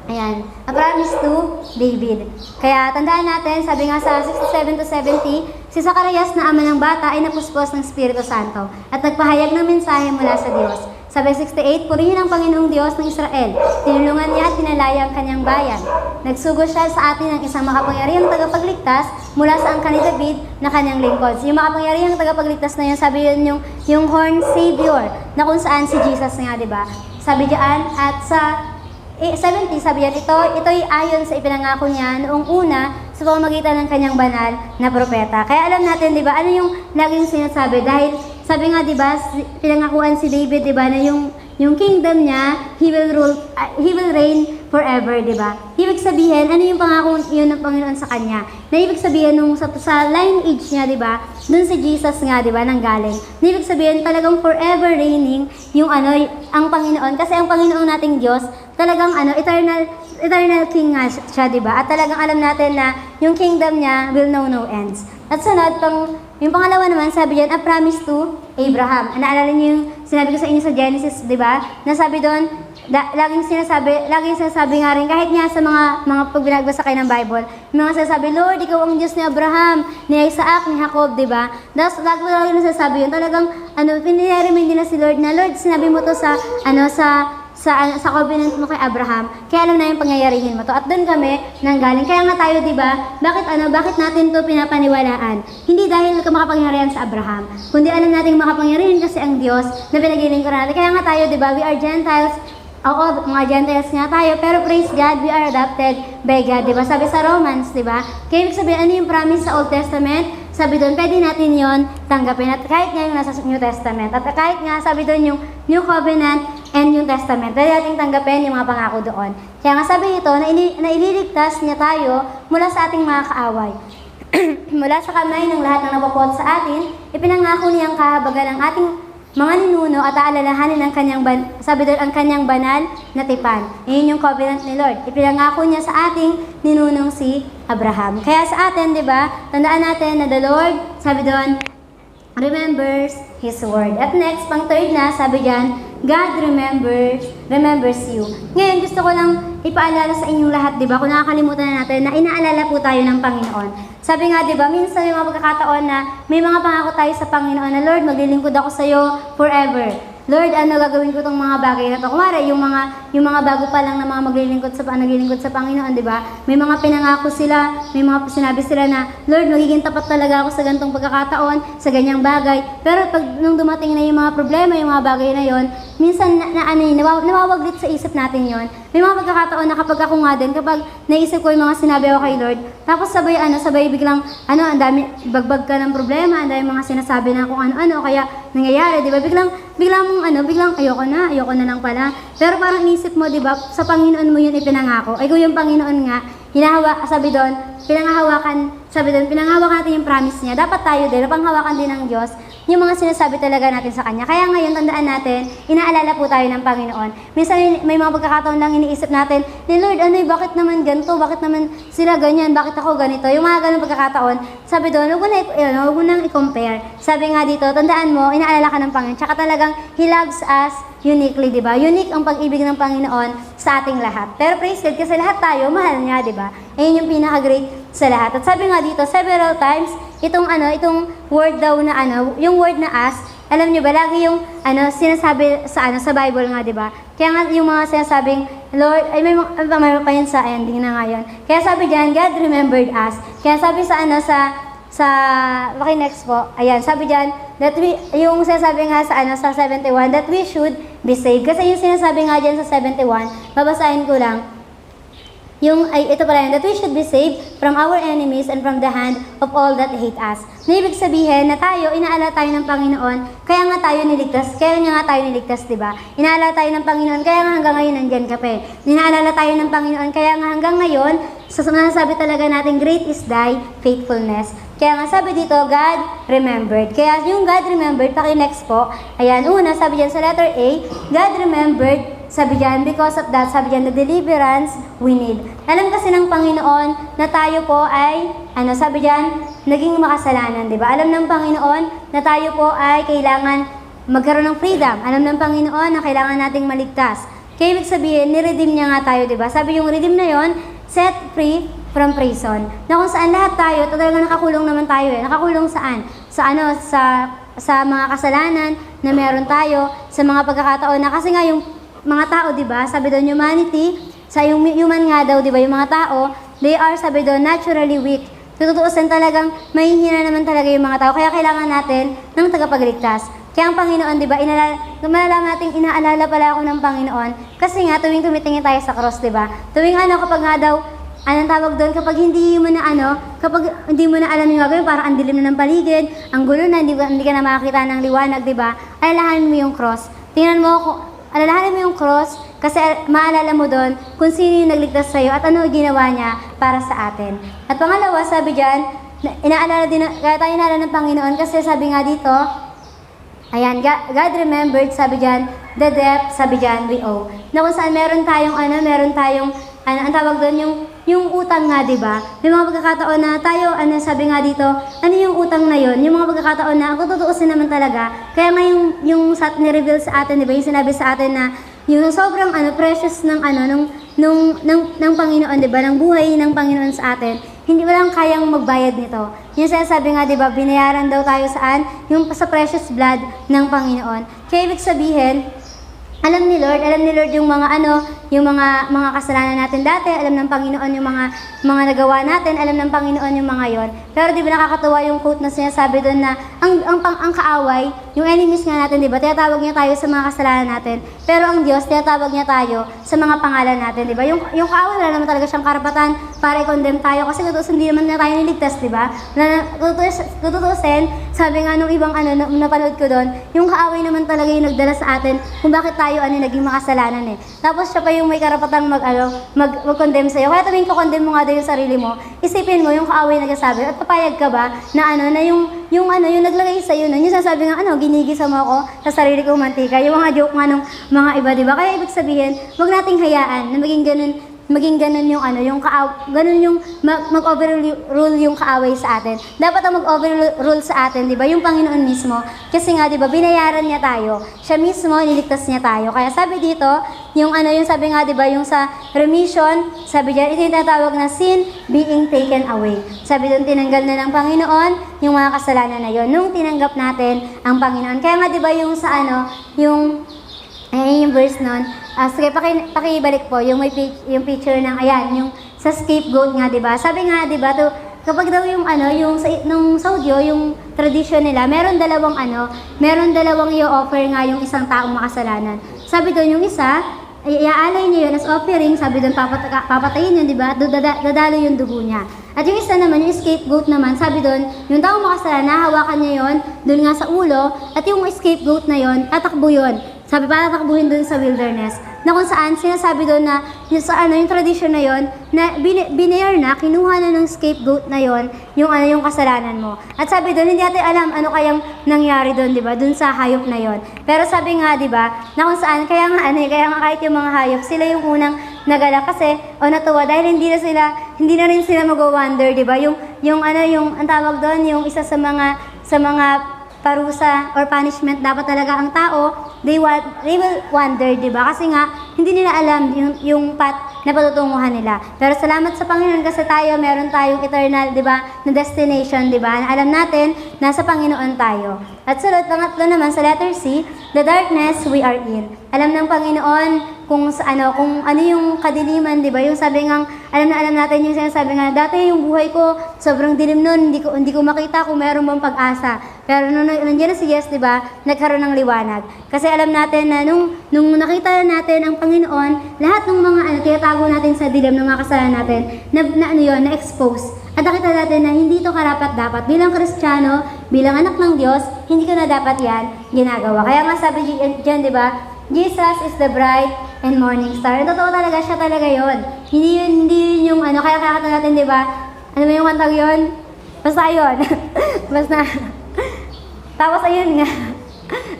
ayan, a promise to David. Kaya tandaan natin, sabi nga sa 67 to 70, si Zacarias na ama ng bata ay napuspos ng Espiritu Santo at nagpahayag ng mensahe mula sa Diyos. Sabi 68, purihin ang Panginoong Diyos ng Israel. Tinulungan niya at tinalaya ang kanyang bayan. Nagsugo siya sa atin ng isang makapangyarihang tagapagligtas mula sa angkan ni David na kanyang lingkod. Yung makapangyarihang tagapagligtas na yun, sabi yun yung horn savior na kung saan si Jesus nga, di ba? Sabi diyan, at sa 70, sabi yan, ito'y ayon sa ipinangako niya noong una sa pamamagitan ng kanyang banal na propeta. Kaya alam natin, di ba, ano yung laging sinasabi? Dahil sabi nga, di ba, pinangakuan si David, di ba, na yung kingdom niya, he will reign forever, di ba? Ibig sabihin, ano yung pangako yun ng Panginoon sa kanya? Na ibig sabihin, nung sa lineage niya, di ba, dun si Jesus nga, di ba, nanggaling. Ibig sabihin, talagang forever reigning yung ang Panginoon. Kasi ang Panginoon nating Diyos, talagang eternal king nga siya, di ba? At talagang alam natin na yung kingdom niya will know no ends. At sunod, yung pangalawa naman, sabi diyan, a promise to Abraham. Naalala niyo yung sinabi ko sa inyo sa Genesis, di ba? Nasabi doon, laging sinasabi nga rin, kahit nga sa mga pag binagbasa kayo ng Bible, yung mga sinasabi, Lord, ikaw ang Diyos ni Abraham, ni Isaac, ni Jacob, di ba? Lagi nasasabi yun. Talagang, piniremind din na si Lord na, Lord, sinabi mo to sa covenant mo kay Abraham, kaya alam na yung pangyayarihin mo to. At doon kami nanggaling. Kaya nga tayo, di ba, bakit natin to pinapaniwalaan? Hindi dahil makapangyarihan sa Abraham, kundi alam natin makapangyarihan kasi ang Diyos na pinaglilingkuran natin. Kaya nga tayo, di ba, we are Gentiles. Oo, mga Gentiles nga tayo, pero praise God, we are adopted by God, di ba? Sabi sa Romans, di ba? Kaya ibig sabihin, ano yung promise sa Old Testament? Sabi doon, pwede natin yon tanggapin. At kahit nga yung nasa New Testament. At kahit nga, sabi doon yung New Covenant and New Testament. Pwede natin tanggapin yung mga pangako doon. Kaya nga sabi ito, na ililigtas niya tayo mula sa ating mga kaaway. Mula sa kamay ng lahat ng napapot sa atin, ipinangako niyang kahabagan ng ating mga ninuno at aalalahanin ang sabi doon, ang kanyang banal na tipan. Iyon yung covenant ni Lord. Ipinangako niya sa ating ninunong si Abraham. Kaya sa atin, di ba, tandaan natin na the Lord, sabi doon, remembers His word. At next, pang third na, sabi diyan, God remembers you. Ngayon, gusto ko lang ipaalala sa inyong lahat, di ba, kung nakakalimutan na natin na inaalala po tayo ng Panginoon. Sabi nga, di ba, minsan may mga pagkakataon na may mga pangako tayo sa Panginoon na, Lord, maglilingkod ako sa iyo forever. Lord, ano gagawin ko tong mga bagay na to? Kumari, yung yung mga bago pa lang na mga naglilingkod sa Panginoon, di ba? May mga pinangako sila, may mga sinabi sila na, Lord, magiging tapat talaga ako sa ganitong pagkakataon, sa ganyang bagay. Pero pag nung dumating na yung mga problema, yung mga bagay na yon, minsan nawawaglit sa isip natin yon. May mga pagkakataon na kapag ako nga din, kapag naisip ko yung mga sinabi ko kay Lord, tapos sabay biglang, ang dami, bagbag ka ng problema, ang dami mga sinasabi na kung ano-ano, kaya nangyayari, di ba? Biglang ayoko na lang pala. Pero parang inisip mo, di ba, sa Panginoon mo yun ipinangako. Ay kung yung Panginoon nga, pinanghawakan natin yung promise niya. Dapat tayo din, panghawakan din ng Diyos, yung mga sinasabi talaga natin sa Kanya. Kaya ngayon, tandaan natin, inaalala po tayo ng Panginoon. Minsan, may mga pagkakataon lang iniisip natin, Lord, bakit naman ganito? Bakit naman sila ganyan? Bakit ako ganito? Yung mga ganun pagkakataon, sabi doon, huwag mo nang i-compare. Sabi nga dito, tandaan mo, inaalala ka ng Panginoon. Tsaka talagang, He loves us uniquely, di ba? Unique ang pag-ibig ng Panginoon sa ating lahat. Pero praise God, kasi lahat tayo, mahal niya, di ba? Ayun yung pinaka-great sa lahat. At sabi nga dito, several times, itong word daw na yung word na as, alam niyo ba, lagi yung sinasabi sa Bible nga, di ba? Kaya nga yung mga sinasabing, Lord, ay may pa yun sa ending na ngayon. Kaya sabi diyan, God remembered us. Kaya sabi next po, ayan, sabi diyan, yung sinasabi nga sa 71, that we should be saved. Kasi yung sinasabi nga diyan sa 71, babasahin ko lang, ito pala yun, that we should be saved from our enemies and from the hand of all that hate us. Na ibig sabihin na inaala tayo ng Panginoon, kaya nga tayo niligtas, di ba? Inaala tayo ng Panginoon, kaya nga hanggang ngayon nandyan ka pa eh. Inaalala tayo ng Panginoon, kaya nga hanggang ngayon, sabi talaga natin, great is thy faithfulness. Kaya nga sabi dito, God remembered. Kaya yung God remembered, next po, ayan, una, sabi dyan sa letter A, God remembered, sabi dyan, because of that, sabi dyan, the deliverance we need. Alam kasi ng Panginoon na tayo po ay, sabi dyan, naging makasalanan, di ba? Alam ng Panginoon na tayo po ay kailangan magkaroon ng freedom. Alam ng Panginoon na kailangan nating maligtas. Kaya ibig sabihin, ni-redeem niya nga tayo, di ba? Sabi yung redeem na yon, set free from prison. Na kung saan lahat tayo, talagang nakakulong naman tayo eh. Nakakulong saan? Sa mga kasalanan na meron tayo, sa mga pagkakataon na kasi nga yung mga tao, di ba? Sabi doon, humanity, sa yung human nga daw, di ba? Yung mga tao, they are, sabi doon, naturally weak. Tutuusin talagang, mahihina naman talaga yung mga tao. Kaya kailangan natin ng tagapagligtas. Kaya ang Panginoon, di ba, malalaman natin, inaalala pala ako ng Panginoon. Kasi nga, tuwing tumitingin tayo sa cross, di ba? Tuwing kapag nga daw, anong tawag doon, kapag hindi mo na alam yung gagawin, parang ang dilim na ng paligid, ang gulo na, hindi ka na makakita ng liwanag, di ba? Alalahanin mo yung cross. Alalahanin mo yung cross, kasi maalala mo doon kung sino yung nagligtas sa'yo at ano ginawa niya para sa atin. At pangalawa, sabi dyan, kaya tayo inaalala ng Panginoon, kasi sabi nga dito, ayan, God remembered, sabi dyan, the debt, sabi dyan, we owe. Na kung saan meron tayong, ang tawag doon, yung utang nga, di ba? May mga pagkakataon na tayo, sabi nga dito, ano yung utang na yon? Yung mga pagkakataon na, kung tutuusin naman talaga, kaya nga yung ni-reveal sa atin, di ba? Yung sinabi sa atin na, yung sobrang precious ng Panginoon, di ba? Ng buhay ng Panginoon sa atin, hindi walang kayang magbayad nito. Yung sinasabi nga, di ba, binayaran daw tayo saan? Yung sa precious blood ng Panginoon. Kaya ibig sabihin, alam ni Lord yung mga kasalanan natin dati, alam ng Panginoon yung mga nagawa natin, alam ng Panginoon yung mga yon. Pero di ba nakakatuwa yung quote na sinasabi doon na ang kaaway, yung enemies nga natin, di ba, tinatawag niya tayo sa mga kasalanan natin. Pero ang Diyos, tinatawag niya tayo sa mga pangalan natin, di ba? Yung kaaway, wala naman talaga siyang karapatan para i-condemn tayo kasi tutusin, hindi naman na tayo niligtas, di ba? Tutusin, sabi nga nung ibang napanood ko doon, yung kaaway naman talaga yung nagdala sa atin kung bakit tayo naging makasalanan eh. Tapos siya pa yung may karapatang mag-condemn sa'yo. Kaya tuwing ko-condemn mo nga din yung sarili mo, isipin mo yung kaaway nagsasabi at papayag ka ba na yung naglagay sa'yo nun, yung sasabi nga, ginigisa mo ako sa sarili kong mantika. Yung mga joke nga nung mga iba, di ba? Kaya ibig sabihin, wag nating hayaan na maging ganun yung ganun yung mag-overrule yung kaaway sa atin. Dapat ang mag-overrule sa atin, di ba? Yung Panginoon mismo. Kasi nga, di ba, binayaran niya tayo. Siya mismo, niligtas niya tayo. Kaya sabi dito, yung sabi nga, di ba, yung sa remission, sabi diyan, ito yung tatawag na sin being taken away. Sabi doon, tinanggal na ng Panginoon yung mga kasalanan na yon nung tinanggap natin ang Panginoon. Kaya nga, di ba, yung sa yung verse nun, Sige, pakibalik po yung yung picture ng ayan, yung sa scapegoat nga, 'di ba? Sabi nga, 'di ba, to kapag daw yung yung nung Saudyo, yung tradition nila, meron dalawang i-offer nga yung isang taong makasalanan. Sabi doon yung isa, iaalay niya yun as offering, sabi doon papatayin yun, 'di ba? Dadalo yung dugo niya. At yung isa naman, yung scapegoat naman, sabi doon, yung taong makasalanan, hawakan niya yun, doon nga sa ulo, at yung scapegoat na yun, tatakbo yun. Sabi, para takbuhin doon sa wilderness. Na kung saan, sinasabi doon na, yung tradition na yun, na binayar na, kinuha na ng scapegoat na yun, yung kasalanan mo. At sabi doon, hindi natin alam ano kayang nangyari doon, di ba? Doon sa hayop na yun. Pero sabi nga, di ba, na kung saan, kaya nga kahit yung mga hayop, sila yung unang nagalak kasi, o natuwa, dahil hindi na rin sila mag-wonder, di ba? Ang tawag doon, yung isa sa mga parusa or punishment, dapat talaga ang tao, they will wonder, di ba? Kasi nga, hindi nila alam yung path na patutunguhan nila. Pero salamat sa Panginoon kasi meron tayong eternal, di ba, na destination, di ba? Na alam natin, nasa Panginoon tayo. At pangatlo naman sa letter C, the darkness we are in. Alam ng Panginoon kung ano yung kadiliman, di ba? Yung sabi nga, alam natin yung sinasabi nga, dati yung buhay ko, sobrang dilim nun, hindi ko makita kung meron bang pag-asa. Pero nandiyan na si Yes, di ba, nagkaroon ng liwanag. Kasi alam natin na nung nakita natin ang Panginoon, lahat ng mga tinatago natin sa dilim ng mga kasalanan natin, na-expose. At nakita natin na hindi ito karapat-dapat. Bilang Kristiyano, bilang anak ng Diyos, hindi ko na dapat yan ginagawa. Kaya nga sabi dyan, di ba, Jesus is the bright and morning star. Totoo talaga, siya talaga yon. Hindi yun yung kaya kakata natin, di ba? Ano ba yung kantang yun? Basta yun. Basta. Tapos ayun nga.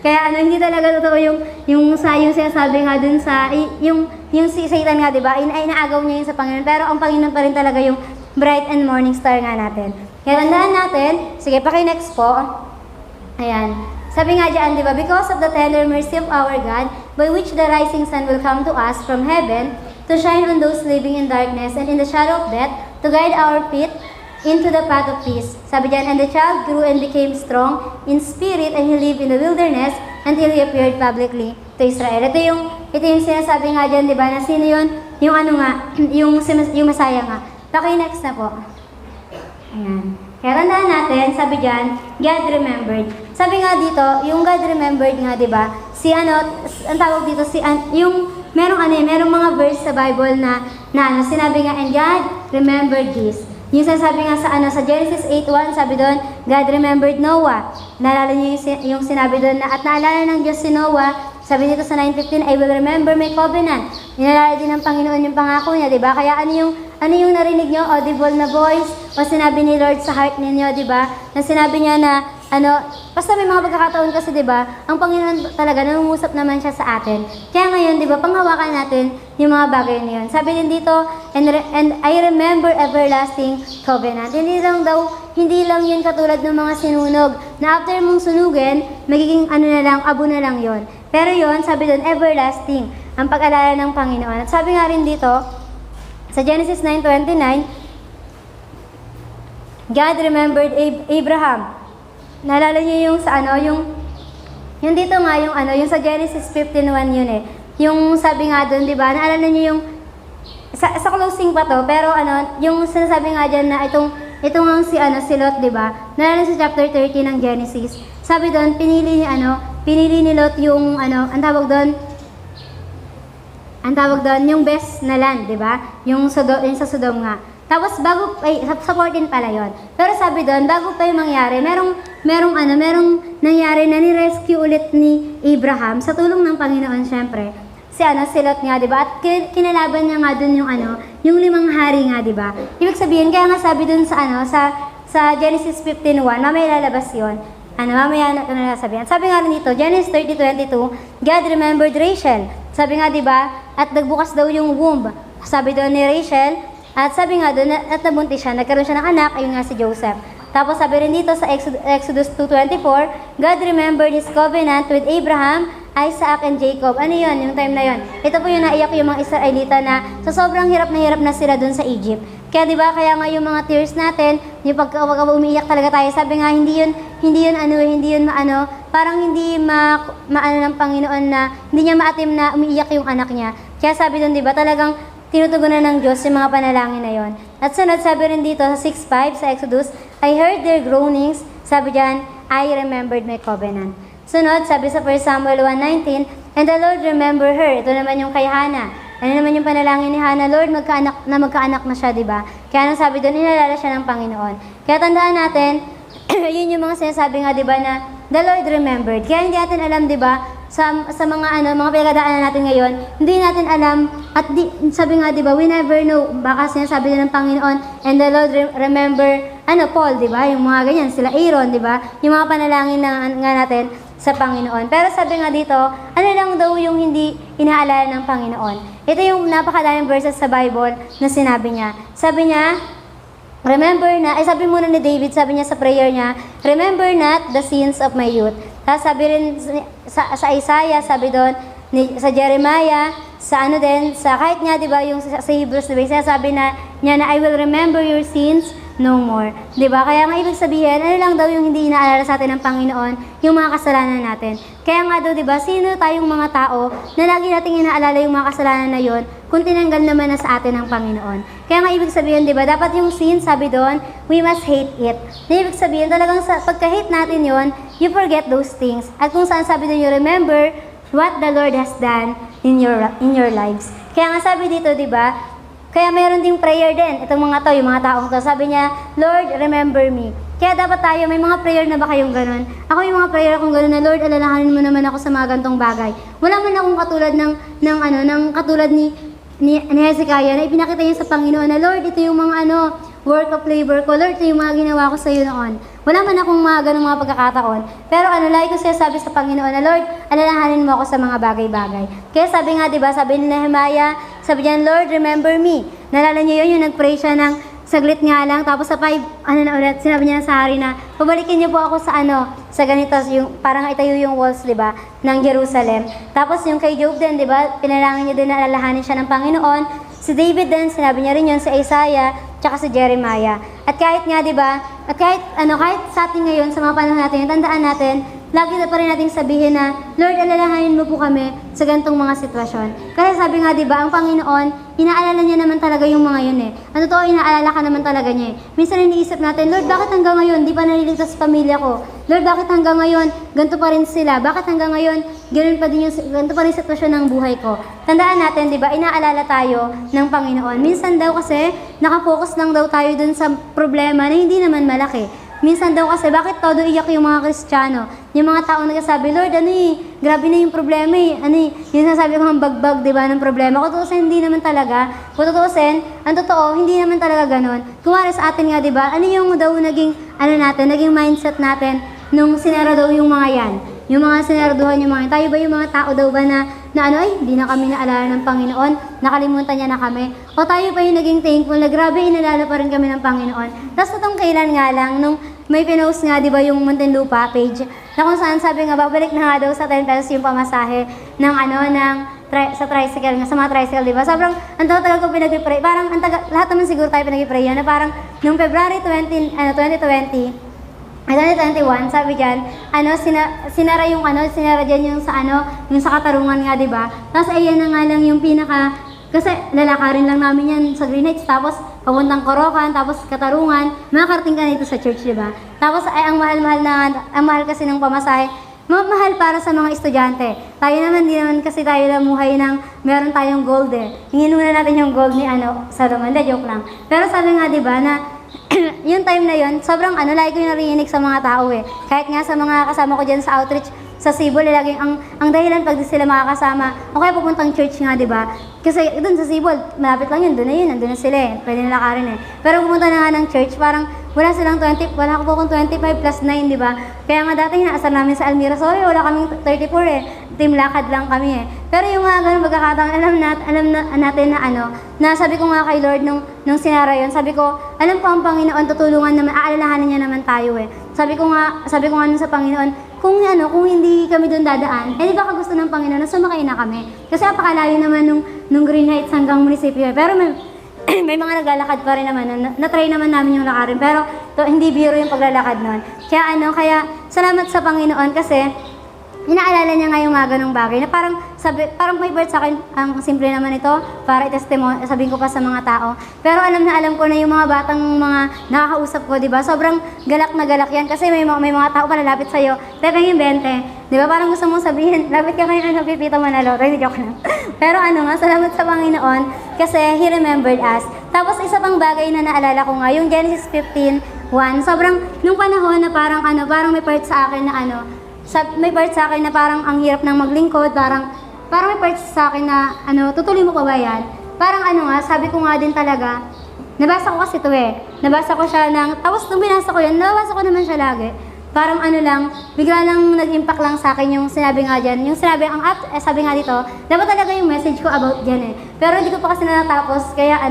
Kaya hindi talaga totoo yung sinasabi nga dun sa, yung si Satan nga, di ba? Ay naagaw niya yun sa Panginoon. Pero ang Panginoon pa rin talaga yung bright and morning star nga natin. Kaya tandaan natin, sige, paki-next po. Ayan. Sabi nga dyan, di ba? Because of the tender mercy of our God, by which the rising sun will come to us from heaven, to shine on those living in darkness and in the shadow of death, to guide our feet into the path of peace. Sabi dyan, and the child grew and became strong in spirit, and he lived in the wilderness until he appeared publicly to Israel. Ito yung sinasabi nga dyan, di ba? Na sino yun? Yung yung Masaya nga. Okay, next na po. Ayan. Kaya tandaan natin, sabi dyan, God remembered. Sabi nga dito, yung God remembered nga, di ba? Ang tawag dito, merong mga verse sa Bible na sinabi nga, and God remembered this. Yung sasabi nga sa Genesis 8:1, sabi doon, God remembered Noah. Naalala niyo yung sinabi doon at naalala ng Diyos si Noah. Sabi dito sa 9:15, I will remember my covenant. Inalala din ng Panginoon yung pangako niya, di ba? Kaya ano yung narinig niyo? Audible na voice? O sinabi ni Lord sa heart ninyo, di ba? Na sinabi niya na, basta may mga pagkakataon kasi, di ba? Ang Panginoon talaga, nangungusap naman siya sa atin. Kaya ngayon, di ba, panghawakan natin yung mga bagay na yun. Sabi din dito, and I remember everlasting covenant. Hindi lang yun katulad ng mga sinunog. Na after mong sunugin, magiging abo na lang yun. Pero yun, sabi doon, everlasting, ang pag-alala ng Panginoon. At sabi nga rin dito, sa Genesis 9:29, God remembered Abraham. Naalala niyo yung yung dito nga, yung sa Genesis 15:1 yun eh. Yung sabi nga doon, di ba, naalala niyo yung, sa closing pa to, pero yung sinasabi nga dyan na ito nga si Lot, di ba? Naalala sa chapter 30 ng Genesis. Sabi doon, pinili ni Lot yung ang tawag doon, yung best na land, di ba? Yung sa Sodom nga. Tapos sa 14 pala yon. Pero sabi doon, bago pa yung mangyari, merong nangyari na ni-rescue ulit ni Abraham sa tulong ng Panginoon, syempre. Si Lot nga, di ba? At kinalaban niya nga doon yung 5 hari nga, di ba? Ibig sabihin, kaya nga sabi doon sa Genesis 15:1, mamaya lalabas yon. Mamaya na sabihin. Sabi nga rin dito, Genesis 30:22, God remembered Rachel. Sabi nga, di ba? At nagbukas daw yung womb. Sabi doon ni Rachel, at sabi nga doon, at nabuntis siya, nagkaroon siya ng anak, ayun nga si Joseph. Tapos sabi rin dito sa Exodus 2:24, God remembered His covenant with Abraham, Isaac, and Jacob. Ano yun? Yung time na yun. Ito po yung naiyak yung mga Israelita na sa sobrang hirap na sila doon sa Egypt. Kaya di ba, kaya nga yung mga tears natin, yung pag umiiyak talaga tayo, sabi nga hindi yun parang hindi maano ng Panginoon na hindi niya maatim na umiiyak yung anak niya. Kaya sabi doon, di ba, talagang tinutugunan ng Diyos yung mga panalangin na yon. At sunod, sabi rin dito sa 6:5 sa Exodus, I heard their groanings. Sabi diyan, I remembered my covenant. Sunod, sabi sa 1 Samuel 1:19, and the Lord remember her. Ito naman yung kay Hannah. Ano naman yung panalangin ni Hannah? Lord, magkaanak na siya, di ba? Kaya anong sabi doon, inalala siya ng Panginoon. Kaya tandaan natin, yun yung mga sinasabi nga, di ba, na the Lord remembered. Kaya hindi natin alam, di ba, sa mga mga pinagdaanan natin ngayon, hindi natin alam, at sabi nga, di ba, we never know, baka sinasabi din ng Panginoon, and the Lord remember, Paul, di ba, yung mga ganyan, sila Aaron, di ba, yung mga panalangin na nga natin sa Panginoon. Pero sabi nga dito, ano lang daw yung hindi inaalala ng Panginoon. Ito yung napakadaming verses sa Bible na sinabi niya. Sabi niya, remember na, sabi muna ni David, sabi niya sa prayer niya, remember not the sins of my youth. Tapos sabi rin sa Isaiah, sabi doon, sa Jeremiah, sa kahit nga, di ba, yung sa Hebrews, di ba, sinasabi niya na I will remember your sins no more. Di ba? Kaya nga ibig sabihin, ano lang daw yung hindi inaalala sa atin ng Panginoon, yung mga kasalanan natin. Kaya nga daw, di ba, sino tayong mga tao na lagi nating inaalala yung mga kasalanan na yon kung tinanggal naman na sa atin ng Panginoon. Kaya nga ibig sabihin, di ba, dapat yung sin, sabi doon, we must hate it. Na ibig sabihin, talagang pagka-hate natin yon, you forget those things. At kung saan sabi doon, you remember what the Lord has done in your lives. Kaya nga sabi dito, di ba, kaya mayroon ding prayer din. Itong yung mga taong to. Sabi niya, Lord, remember me. Kaya dapat tayo, may mga prayer na ba kayong ganun? Ako yung mga prayer akong ganun na, Lord, alalahanin mo naman ako sa mga gantong bagay. Wala man akong katulad ng katulad ni Hezekiah na ipinakita niya sa Panginoon na, Lord, ito yung mga work of labor ko. Lord, ito yung mga ginawa ko sa iyo noon. Wala man akong mga ganung mga pagkakataon. Pero lagi ko sinasabi sa Panginoon na, Lord, alalahanin mo ako sa mga bagay-bagay. Kaya sabi nga, di ba, sabi ni Nehemiah, sabi niya, Lord, remember me. Nalala niyo yun, yung nag-pray siya ng saglit nga lang. Tapos sa 5, sinabi niya sa hari na, pabalikin niyo po ako sa ganito, yung, parang itayo yung walls, di ba, ng Jerusalem. Tapos yung kay Job din, di ba, pinalangin niya din na alalahanin siya ng Panginoon. Si David din, sinabi niya rin yun sa Isaiah, tsaka si Jeremiah. At kahit nga, di ba, at kahit sa atin ngayon, sa mga panahon natin, tandaan natin, lagi na pa rin nating sabihin na, Lord, alalahanin mo po kami sa ganitong mga sitwasyon. Kasi sabi nga, di ba, ang Panginoon, inaalala niya naman talaga yung mga yun eh. Ang totoo, inaalala ka naman talaga niya eh. Minsan iniisip natin, Lord, bakit hanggang ngayon, di pa naliligtas sa pamilya ko? Lord, bakit hanggang ngayon, ganito pa rin sila? Bakit hanggang ngayon, ganito pa rin sitwasyon ng buhay ko? Tandaan natin, di ba, inaalala tayo ng Panginoon. Minsan daw kasi, nakafocus lang daw tayo dun sa problema na hindi naman malaki. Minsan daw kasi, bakit todo iyak yung mga Kristiyano? Yung mga taong nagsasabi, Lord, grabe na yung problema yung nasasabi ko ang bagbag, di ba, ng problema. Kung tutusin, hindi naman talaga. Kung tutusin, ang totoo, hindi naman talaga ganun. Kumari sa atin nga, di ba, yung daw naging mindset natin nung sinara daw yung mga yan. Yung mga sinaraduhan yung mga, tayo ba yung mga tao daw ba na hindi na kami naalala ng Panginoon, nakalimutan niya na kami. O tayo pa yung naging thankful na grabe, inalala pa rin kami ng Panginoon. Tapos itong kailan nga lang, nung may pinost nga, di ba, yung Muntinlupa page, na kung saan sabi nga, babalik na nga daw sa 10 pesos yung pamasahe sa tricycle nga, sa mga tricycle, di ba? Sobrang, ang tagal ko pinag-pray, parang, lahat naman siguro tayo pinag-pray yan, na parang, nung February 2021, sabi diyan, sinara diyan yung sa Katarungan nga, 'di ba? Tapos ayan na nga lang yung kasi lalakarin lang namin yan sa Green Heights, tapos papuntang Corocan, tapos Katarungan, makakarating ka dito sa church, 'di ba? Tapos ay ang mahal kasi ng pamasahe. Mahal para sa mga estudyante. Tayo naman, di naman kasi tayo namuhay ng meron tayong gold eh. Hingin muna natin yung gold ni Solomon, joke lang. Pero sabi nga, 'di ba, na yung time na yun, sobrang lagi ko yung narinig sa mga tao eh. Kahit nga sa mga kasama ko dyan sa outreach sa Cebu, laging ang dahilan pag di sila makakasama, o kaya pupuntang church nga, di ba? Kasi doon sa Cebu, malapit lang yun, nandun na sila eh. Pwede nila lakarin eh. Pero pumunta na nga ng church, parang wala ko po kung 25 plus 9, di ba? Kaya nga dati inaasar namin sa Almira, sorry, wala kaming 34 eh. Team lakad lang kami eh. Pero yung mga ganun magkakataon, alam natin na sabi ko nga kay Lord nung sinara yun, sabi ko, alam ko ang Panginoon, tutulungan naman, aalalahanin niya naman tayo eh. Sabi ko nga nun sa Panginoon, kung hindi kami doon dadaan, di ba gusto ng Panginoon na sumakay na kami? Kasi napakalayo naman nung Green Heights hanggang munisipyo eh. Pero may mga naglalakad pa rin naman. Na-try naman namin yung lakarin. Pero hindi biro yung paglalakad nun. Kaya salamat sa Panginoon kasi inaalala niya nga yung mga ganong bagay na parang may part sa akin, ang simple naman ito, para i-testimony, sabihin ko pa sa mga tao. Pero alam ko na yung mga batang mga nakakausap ko, di ba? Sobrang galak na galak yan kasi may mga tao palalapit sa'yo. Tepe yung 20, di ba? Parang gusto mong sabihin, lapit ka ngayon, Pipita Manalo. Hindi, joke lang. Pero salamat sa Panginoon kasi He remembered us. Tapos isa pang bagay na naalala ko nga, yung Genesis 15:1, sobrang, nung panahon na parang may part sa akin na may part sa akin na parang ang hirap nang maglingkod, parang may part sa akin na tutuloy mo pa ba yan? Parang sabi ko nga din talaga, nabasa ko kasi ito nabasa ko siya tapos nung binasa ko yan, nabasa ko naman siya lagi. Parang bigla lang nag-impact lang sa akin yung sinabi nga dyan, sabi nga dito, dapat talaga yung message ko about dyan Pero hindi ko pa kasi natapos, kaya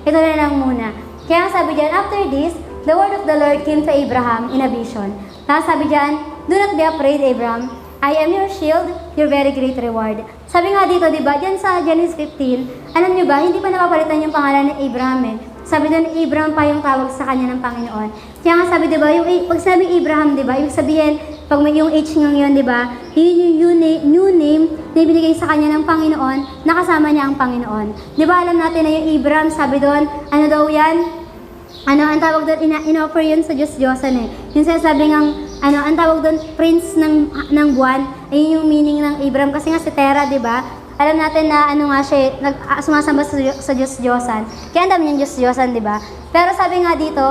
ito na lang muna. Kaya sabi dyan, after this, the word of the Lord came to Abraham in a vision. Tapos sabi dyan, do not be afraid, Abraham. I am your shield, your very great reward. Sabi nga dito, di ba, dyan sa Genesis 15, alam nyo ba, hindi pa napapalitan yung pangalan ng Abraham Sabi doon, Abraham pa yung tawag sa kanya ng Panginoon. Kaya nga sabi, di ba, pag sabi Abraham, di ba, ibig sabihin, pag may yung age ng yun, di ba, yun yung new name na ibinigay sa kanya ng Panginoon, nakasama niya ang Panginoon. Di ba, alam natin na yung Abraham, sabi doon, ano daw yan? Ang tawag doon, in-offer yun sa Diyos-Diyosan Yung sinasabi ang tawag doon, prince ng buwan, ayun yung meaning ng Abraham. Kasi nga si Terah, di ba? Alam natin na nga siya, sumasamba sa Diyos-Diyosan. Kaya ang dami yung Diyos-Diyosan, di ba? Pero sabi nga dito,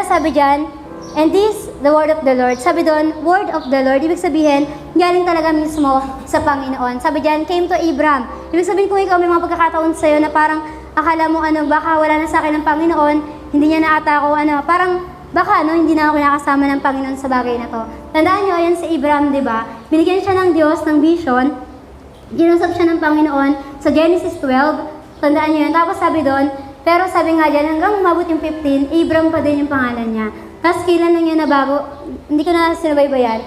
sabi dyan, and this, the word of the Lord. Sabi doon, word of the Lord. Ibig sabihin, galing talaga mismo sa Panginoon. Sabi dyan, came to Abraham. Ibig sabihin, kung ikaw may mga pagkakataon sa'yo na parang akala mo baka wala na sa akin ng Panginoon, hindi niya na ata ako, parang baka hindi na ako nakasama ng Panginoon sa bagay na to. Tandaan nyo, ayan si Abraham, di ba? Binigyan siya ng Diyos ng vision, ginusap siya ng Panginoon sa Genesis 12, tandaan nyo yan. Tapos sabi doon, pero sabi nga dyan, hanggang umabot yung 15, Abraham pa din yung pangalan niya. Tapos kailan lang yun na bago, hindi ko na sinubaybayan,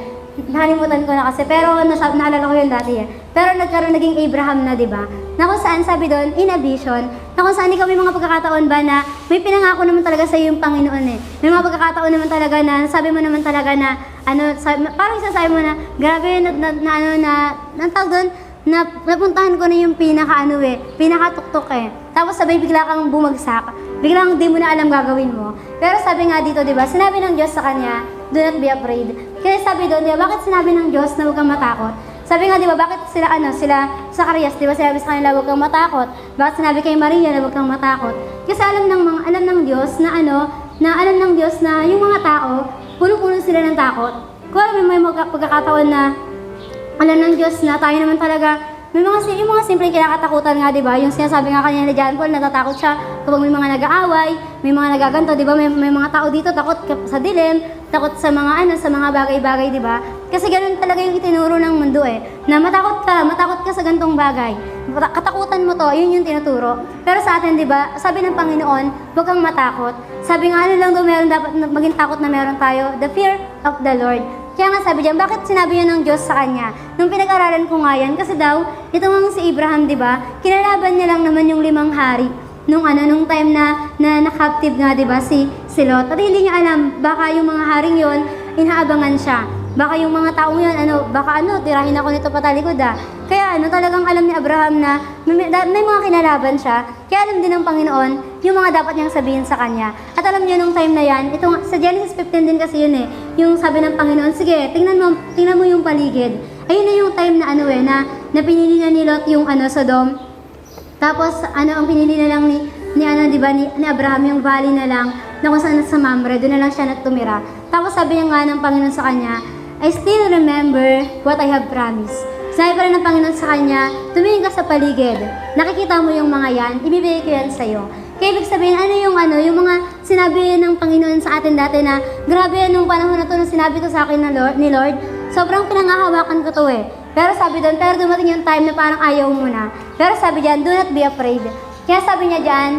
nakalimutan ko na kasi, pero naalala ko yun dati Pero naging Abraham na, di ba? Na kung saan sabi doon, in a vision, na kung saan ikaw may mga pagkakataon ba na may pinangako naman talaga sa iyo yung Panginoon May mga pagkakataon naman talaga na, sabi mo naman talaga na, parang isasabi mo na, grabe, tawag doon, napuntahan ko na yung pinakatuktok Tapos sabay bigla kang bumagsak, biglang di mo na alam gagawin mo. Pero sabi nga dito, di ba, sinabi ng Diyos sa kanya, do not be afraid. Kaya sabi doon, di ba, bakit sinabi ng Diyos na huwag kang matakot? Sabi nga, di ba, bakit sila Zacarias, di ba, sinabi sa kanila, huwag kang matakot. Bakit sinabi kay Maria na huwag kang matakot? Kasi alam ng Diyos na alam ng Diyos na yung mga tao, puno-puno sila ng takot. Kung may pagkakataon na alam ng Diyos na tayo naman talaga, yung mga simpleng kinakatakutan nga, di ba? Yung sinasabi nga kanina ni John Paul, natatakot siya kapag may mga nag-aaway, may mga nagaganto, di ba? May mga tao dito takot sa dilim, takot sa mga bagay-bagay, di ba? Kasi ganun talaga yung itinuro ng mundo na matakot ka sa gantong bagay. Katakutan mo to, yun yung tinuturo. Pero sa atin, di ba? Sabi ng Panginoon, huwag kang matakot. Sabi nga, lang daw meron dapat maging takot na meron tayo? The fear of the Lord. Kaya nga sabi diyan, bakit sinabi yun ng Diyos sa kanya? Nung pinag-aralan ko nga yan, kasi daw, ito nga si Abraham, di ba? Kinalaban niya lang naman yung 5 hari. Nung time na na-captive nga, di ba, si Lot. At hindi niya alam, baka yung mga haring yon inaabangan siya. Baka yung mga taong yun, tirahin ako nito patalikod Kaya talagang alam ni Abraham na may mga kinalaban siya. Kaya alam din ng Panginoon yung mga dapat niyang sabihin sa kanya. At alam niyo nung time na yan, sa Genesis 15 din kasi yun yung sabi ng Panginoon, sige, tingnan mo yung paligid. Ayun na yung time na na pinili na ni Lot yung Sodom. Tapos ang pinili na lang ni Abraham yung valley na lang na kung saan sa Mamre, doon na lang siya tumira. Tapos sabi niya nga ng Panginoon sa kanya, I still remember what I have promised. Sabi pa rin ng Panginoon sa kanya, tumingin ka sa paligid. Nakikita mo yung mga yan, ibibigay ko yan sa'yo. Kaya ibig sabihin, yung mga sinabi ng Panginoon sa atin dati na, grabe, nung panahon na to, nung sinabi to sa akin ni Lord, sobrang pinangahawakan ko to Pero sabi doon, pero dumating yung time na parang ayaw mo na. Pero sabi diyan, do not be afraid. Kaya sabi niya diyan,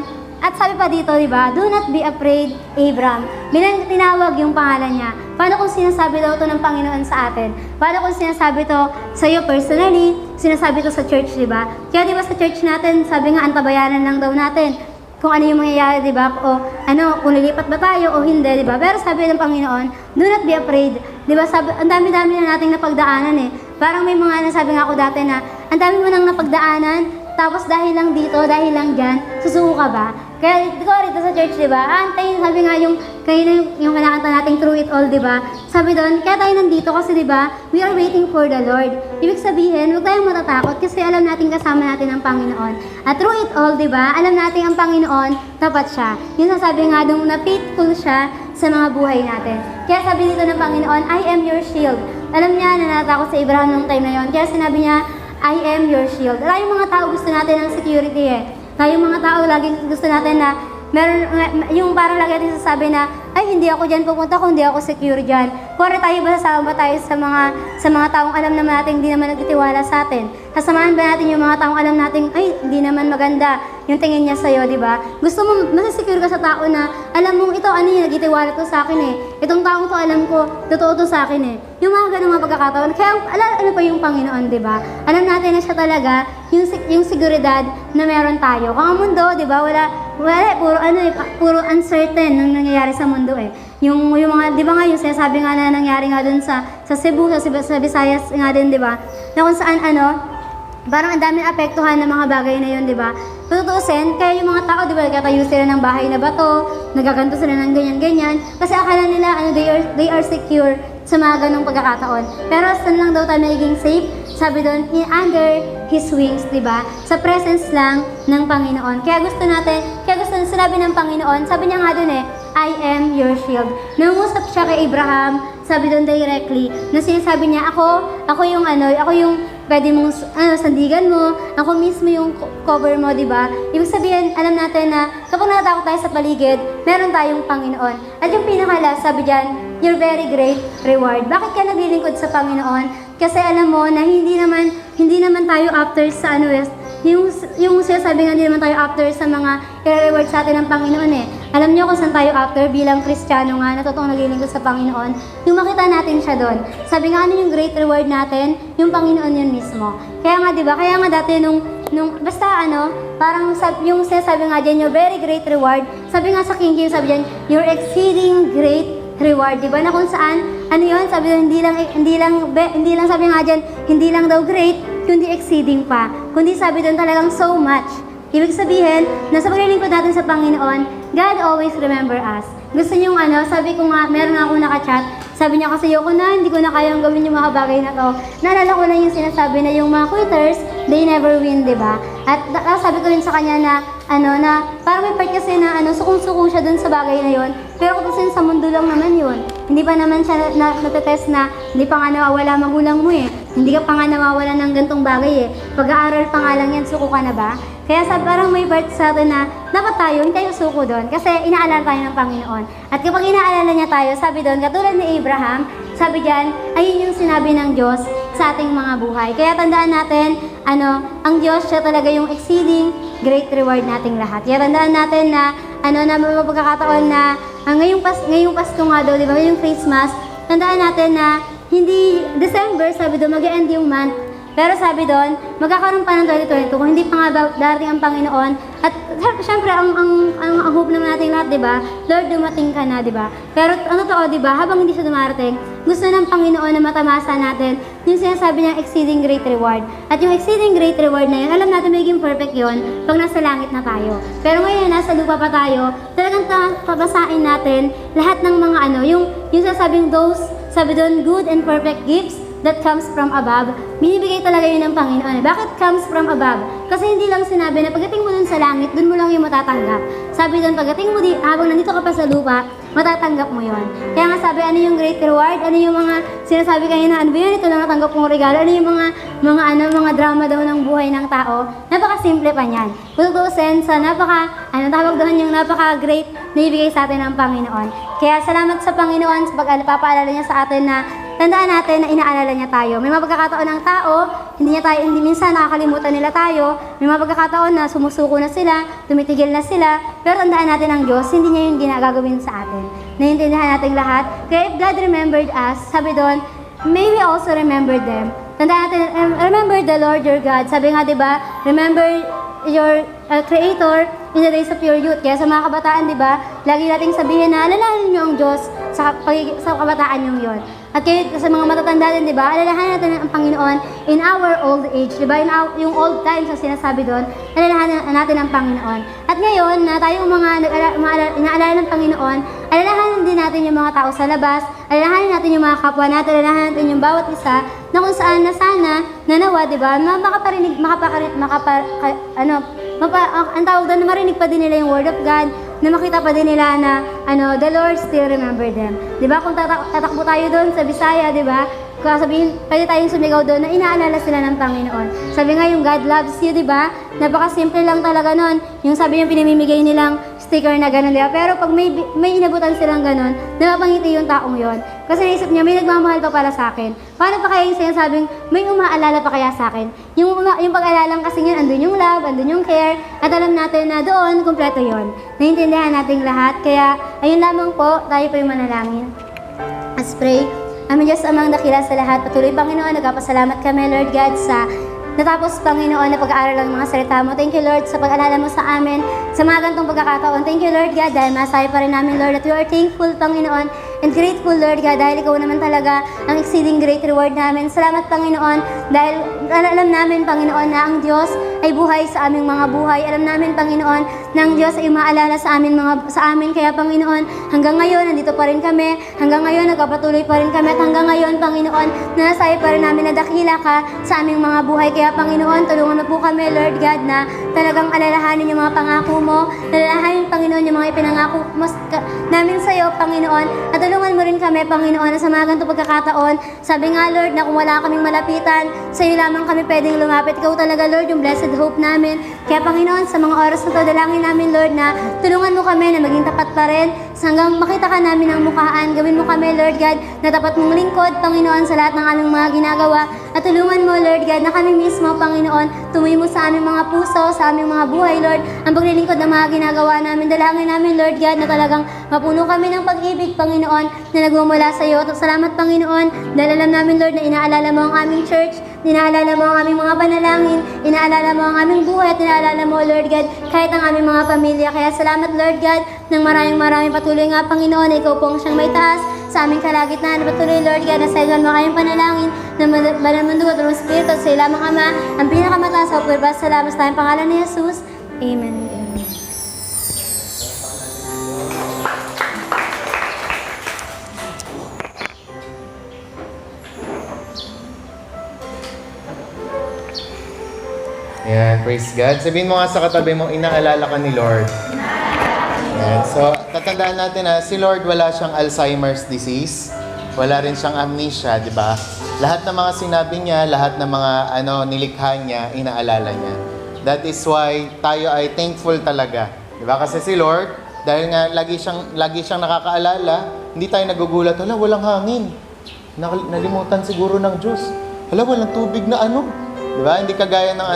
at sabi pa dito, di ba? Do not be afraid, Abraham. Bilang tinawag yung pangalan niya. Paano kung sinasabi daw to ng Panginoon sa atin? Paano kung sinasabi to sa iyo personally? Sinasabi to sa church, di ba? Kaya di ba sa church natin, sabi nga, antabayanan lang daw natin. kung ano yung mangyayari, di ba? O ano, kung lilipat ba tayo o hindi, di ba? Pero sabi ng Panginoon, do not be afraid. Di ba? Sabi, ang dami-dami na nating napagdaanan eh. Parang may mga nasabi nga ako dati na, ang dami mo nang napagdaanan, tapos dahil lang dito, dahil lang dyan, susuko ka ba? Kaya di ko rito sa church, di ba? Antayin, sabi nga yung, kayo yung kinakanta nating through it all, di ba? Sabi doon, kaya tayo nandito kasi di ba, we are waiting for the Lord. Ibig sabihin, huwag tayong matatakot kasi alam natin kasama natin ang Panginoon. At through it all, di ba, alam natin ang Panginoon, tapat siya. Yung sasabi nga doon na faithful siya sa mga buhay natin. Kaya sabi dito ng Panginoon, I am your shield. Alam niya na natatakot si Abraham nung time na yon. Kaya sinabi niya, I am your shield. Tayong mga tao gusto natin ng security eh. Tayong mga tao laging gusto natin na meron yung parang lagi natin sasabi na ay hindi ako diyan pupunta kung hindi ako secure diyan. Kuwari tayo ba sasama ba tayo sa mga taong alam naman natin hindi naman nagtitiwala sa atin? Sasamahan ba natin yung mga taong alam natin ay hindi naman maganda yung tingin niya sa'yo, di ba? Gusto mo masasecure ka sa tao na alam mo ito ano yung nagtitiwala to sa akin eh. Itong taong to alam ko totoo to sa akin eh. Yung mga ganung mga pagkakataon. Kaya ano pa yung Panginoon, di ba? Alam natin na siya talaga yung seguridad na meron tayo. Kung ang mundo, di ba, wala puro uncertain nang nangyayari sa mundo eh. Yung mga, di ba nga, yung sinasabi nga na nangyari nga dun sa Cebu, sa Visayas nga din, di ba? Na kung saan parang ang daming apektuhan ng mga bagay na yun, di ba? Tutuusin, kaya yung mga tao, di ba, nagkatayo sila ng bahay na bato, nagaganto sila ng ganyan-ganyan, kasi akala nila, they are secure sa mga ganong pagkakataon. Pero saan lang daw tayo magiging safe? Sabi doon, under His wings, di ba? Sa presence lang ng Panginoon. Kaya gusto sinabi ng Panginoon, sabi niya nga doon eh, I am your shield. Nangusap siya kay Abraham, sabi doon directly, na sinasabi niya, ako yung pwede mong sandigan mo, ako mismo yung cover mo, di ba? Ibig sabihin, alam natin na kapag natatakot tayo sa paligid, meron tayong Panginoon. At yung pinakala, sabi dyan, your very great reward. Bakit ka naglilingkod sa Panginoon? Kasi alam mo na hindi naman tayo after sa yung sinasabi nga hindi naman tayo after sa mga i-reward sa atin ng Panginoon eh. Alam niyo kung saan tayo after bilang Kristiyano nga na totoong naglilingkod sa Panginoon, yung makita natin siya doon. Sabi nga ano yung great reward natin? Yung Panginoon yun mismo. Kaya nga 'di ba? Kaya nga dati nung basta parang yung sinasabi nga diyan yung very great reward. Sabi nga sa King James, sabi diyan, your exceeding great reward, 'di ba? Na kung saan yun? Sabi doon hindi lang sabi nga diyan, hindi lang daw great, kundi exceeding pa. Kundi sabi doon talagang so much. Ibig sabihin, na sa paglilingkod natin sa Panginoon, God always remember us. Gusto niyong sabi ko nga, meron nga akong nakachat, sabi niya kasi hindi ko na kayang gawin yung mga bagay na to. Naalala ko lang yung sinasabi na yung mga quitters, they never win, di ba? At sabi ko rin sa kanya na, parang may part kasi na, sukong-suko siya dun sa bagay na yon. Pero kasi sa mundo lang naman yun. Hindi pa naman siya natetest na, hindi pa nga nawawala magulang mo eh. Hindi ka pa nga nawawala ng gantong bagay eh. Pag-aaral pa nga lang yan, suko ka na ba? Kaya parang may part sa atin na dapat tayo, hindi tayo suko doon kasi inaalala tayo ng Panginoon. At kapag inaalala niya tayo, sabi doon, katulad ni Abraham, sabi diyan, ayun yung sinabi ng Diyos sa ating mga buhay. Kaya tandaan natin, ang Diyos siya talaga yung exceeding great reward nating lahat. Kaya tandaan natin na, na mapagkakataon na, ngayong Pasko nga daw, di ba, yung Christmas, tandaan natin na, hindi, December, sabi doon, mag-e-end yung month. Pero sabi doon, magkakaroon pa ng 2022 kung hindi pa nga darating ang Panginoon. At syempre, ang hope naman natin lahat, di ba? Lord, dumating ka na, di ba? Pero ang totoo, di ba? Habang hindi siya dumarating, gusto ng Panginoon na matamasa natin yung sinasabi niya exceeding great reward. At yung exceeding great reward na yun, alam natin magiging perfect yun pag nasa langit na tayo. Pero ngayon, nasa lupa pa tayo, talagang pabasain natin lahat ng mga yung sasabing those, sabi doon, good and perfect gifts that comes from above, binibigay talaga yun ng Panginoon. Bakit comes from above? Kasi hindi lang sinabi na pagdating mo dun sa langit, dun mo lang yung matatanggap. Sabi dun, pagdating mo habang nandito ka pa sa lupa, matatanggap mo yon. Kaya nga sabi, ano yung great reward? Ano yung mga sinasabi kanina, ano ba yun? Ito lang natanggap mong regalo. Ano yung mga drama daw ng buhay ng tao? Napaka-simple pa niyan. Kung tutusin sa tawag doon yung napaka-great na ibigay sa atin ng Panginoon. Kaya salamat sa Panginoon sa pagpapaalala niya sa atin na tandaan natin na inaalala niya tayo. May mga pagkakataon ng tao, hindi minsan nakakalimutan nila tayo. May mga pagkakataon na sumusuko na sila, tumitigil na sila. Pero tandaan natin ang Diyos, hindi niya yung ginagagawin sa atin. Naiintindihan natin lahat. Kaya if God remembered us, sabi doon, may we also remember them. Tandaan natin, remember the Lord your God. Sabi nga, di ba, remember your Creator in the days of your youth. Kaya sa mga kabataan, di ba, lagi nating sabihin na alalahanin niyo ang Diyos sa kabataan niyo yon. At kayo sa mga matatanda din, di ba, alalahanin natin ang Panginoon in our old age, di ba, yung old times na sinasabi doon, alalahanin natin ang Panginoon. At ngayon, na tayong mga inaalala ng Panginoon, alalahanin din natin yung mga tao sa labas, alalahanin natin yung mga kapwa natin, alalahanin natin yung bawat isa, na kung saan na sana, nanawa, di ba, ang tawag doon, na marinig pa din nila yung Word of God, na makita pa din nila na, the Lord still remember them. Di ba, kung tatakbo tayo doon sa Bisaya, di ba, sabihin, pwede tayong sumigaw doon na inaalala sila ng Panginoon. Sabi nga yung God loves you, di ba? Napaka-simple lang talaga nun. Yung sabi yung pinamimigay nilang sticker na gano'n, di ba? Pero pag may inabutan silang gano'n, napapangiti yung taong yon. Kasi naisip niya, may nagmamahal pa para sa akin. Paano pa kaya yung sinasabing, may umaalala pa kaya sa akin? Yung pag-alalang kasi yun, andun yung love, andun yung care, at alam natin na doon, kumpleto yon. Naiintindihan nating lahat. Kaya, ayun lamang po, tayo po yung manalangin. Let's pray. Aming Diyos, amang dakila sa lahat. Patuloy, Panginoon, nagpapasalamat kami, Lord God, sa natapos, Panginoon, na pag-aaral ng mga salita mo. Thank you, Lord, sa pag-alala mo sa amin, sa mga gantong pagkakataon. Thank you, Lord God, dahil masahe pa rin namin, Lord, that we are thankful, Panginoon, and grateful, Lord God, dahil ikaw naman talaga ang exceeding great reward namin. Salamat, Panginoon, dahil alam namin, Panginoon, na ang Diyos ay buhay sa aming mga buhay. Alam namin, Panginoon, na ang Diyos ay umaalala sa amin. Kaya, Panginoon, hanggang ngayon, nandito pa rin kami. Hanggang ngayon, nagpapatuloy pa rin kami. At hanggang ngayon, Panginoon, nasasabi pa rin namin na dakila ka sa aming mga buhay. Kaya, Panginoon, tulungan mo po kami, Lord God, na talagang alalahanin yung mga pangako mo. Alalahanin, Panginoon, yung mga ipinangako mo namin sa iyo, Panginoon. At tulungan mo rin kami, Panginoon, na sa mga ganitong pagkakataon. Sabi nga, Lord, na kung wala kaming malapitan, sa iyo lamang kami pwedeng lumapit. Ikaw talaga, Lord, yung blessed hope namin. Kaya, Panginoon, sa mga oras na to, dalangin namin, Lord, na tulungan mo kami na maging tapat pa rin hanggang makita ka namin ang mukhaan. Gawin mo kami, Lord God, na tapat mong lingkod, Panginoon, sa lahat ng aming mga ginagawa. At tulungan mo, Lord God, na kami mismo, Panginoon, tumuloy mo sa aming mga puso, sa aming mga buhay, Lord, ang paglilingkod ng mga ginagawa namin. Dalangin namin, Lord God, na talagang mapuno kami ng pag-ibig, Panginoon, na nagmumula sa iyo. At salamat, Panginoon, dahil alam namin, Lord, na inaalala mo ang aming church, inaalala mo ang aming mga panalangin, inaalala mo ang aming buhay, at inaalala mo, Lord God, kahit ang aming mga pamilya. Kaya salamat, Lord God, ng maraming patuloy nga, Panginoon, na ikaw po ang siyang may taas sa aming kalagitnaan. Patuloy, Lord God, na sa iwan mo kayong panalangin na malamundo at ng Espiritu at sa ilamang Ama, ang pinakamataas sa pagpapasalamat salamat sa tayong pangalan ni Jesus. Amen. Amen. Ayan, praise God. Sabihin mo nga sa katabi mo, inaalala ka ni Lord. Ayan. So, tatandaan natin na si Lord wala siyang Alzheimer's disease. Wala rin siyang amnesia, di ba? Lahat ng mga sinabi niya, lahat ng mga nilikha niya, inaalala niya. That is why tayo ay thankful talaga. Di ba? Kasi si Lord, dahil nga lagi siyang nakakaalala, hindi tayo nagugulat, hala, walang hangin. Nalimutan siguro ng Diyos. Hala, walang tubig na ano. Diba? Hindi kagaya ng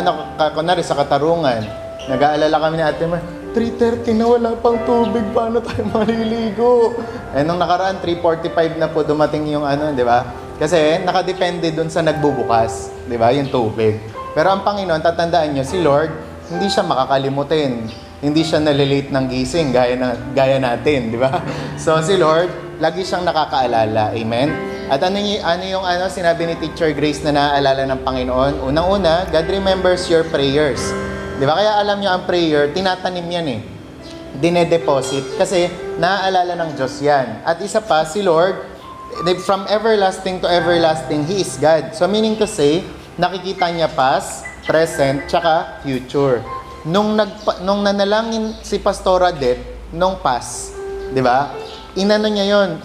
kunwari sa Katarungan. Nag-aalala kami ni Ate Mar, 3:30 na wala pang tubig, paano tayo maliligo? Eh, nung nakaraan, 3:45 na po dumating yung di ba? Kasi nakadepende dun sa nagbubukas, di ba? Yung tubig. Pero ang Panginoon, tatandaan nyo, si Lord, hindi siya makakalimutin. Hindi siya nalilate ng gising, gaya natin, di ba? So, si Lord, lagi siyang nakakaalala. Amen? At ano yung sinabi ni Teacher Grace na naaalala ng Panginoon? Unang-una, God remembers your prayers. Di ba? Kaya alam niyo ang prayer, tinatanim yan eh. Dinedeposit. Kasi naaalala ng Diyos yan. At isa pa, si Lord, from everlasting to everlasting, He is God. So meaning to say, nakikita niya past, present, tsaka future. Nung nanalangin si Pastora Det, nung past, di ba? Inano niya yun,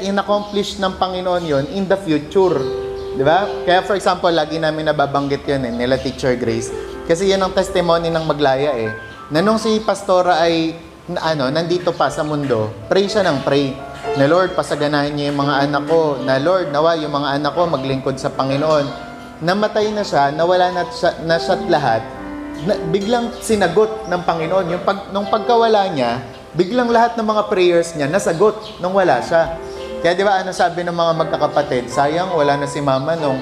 in-accomplish ng Panginoon yon in the future. Di ba? Kaya for example, lagi namin nababanggit yun nila Teacher Grace. Kasi yan ang testimony ng Maglaya eh. Na nung si Pastora ay, nandito pa sa mundo, pray siya ng pray. Na Lord, pasaganahin niya yung mga anak ko. Na Lord, nawa yung mga anak ko maglingkod sa Panginoon. Namatay na siya, nawala na siya't lahat. Biglang sinagot ng Panginoon. Nung pagkawala niya, biglang lahat ng mga prayers niya nasagot nung wala siya. Kaya di ba sabi ng mga magkakapatid, sayang wala na si Mama nung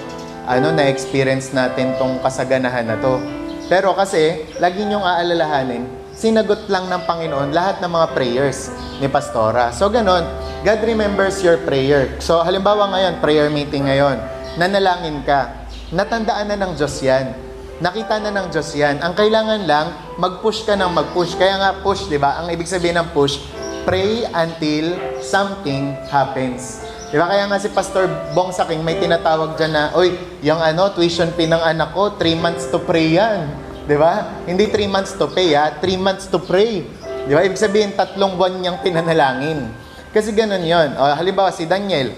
na-experience natin tong kasaganahan na to. Pero kasi, lagi niyong aalalahanin, sinagot lang ng Panginoon lahat ng mga prayers ni Pastora. So ganon, God remembers your prayer. So halimbawa ngayon, prayer meeting ngayon, nanalangin ka, natandaan na ng Diyos yan. Nakita na ng Diyos yan. Ang kailangan lang, mag-push ka ng mag-push. Kaya nga push, di ba? Ang ibig sabihin ng push, pray until something happens. Di ba? Kaya nga si Pastor Bong Saking may tinatawag dyan na, oy, yung tuition fee ng anak ko, 3 months to pray yan. Di ba? Hindi 3 months to pay, 3 months to pray. Di ba? Ibig sabihin, 3 buwan niyang pinanalangin. Kasi ganun yon. O, halimbawa si Daniel,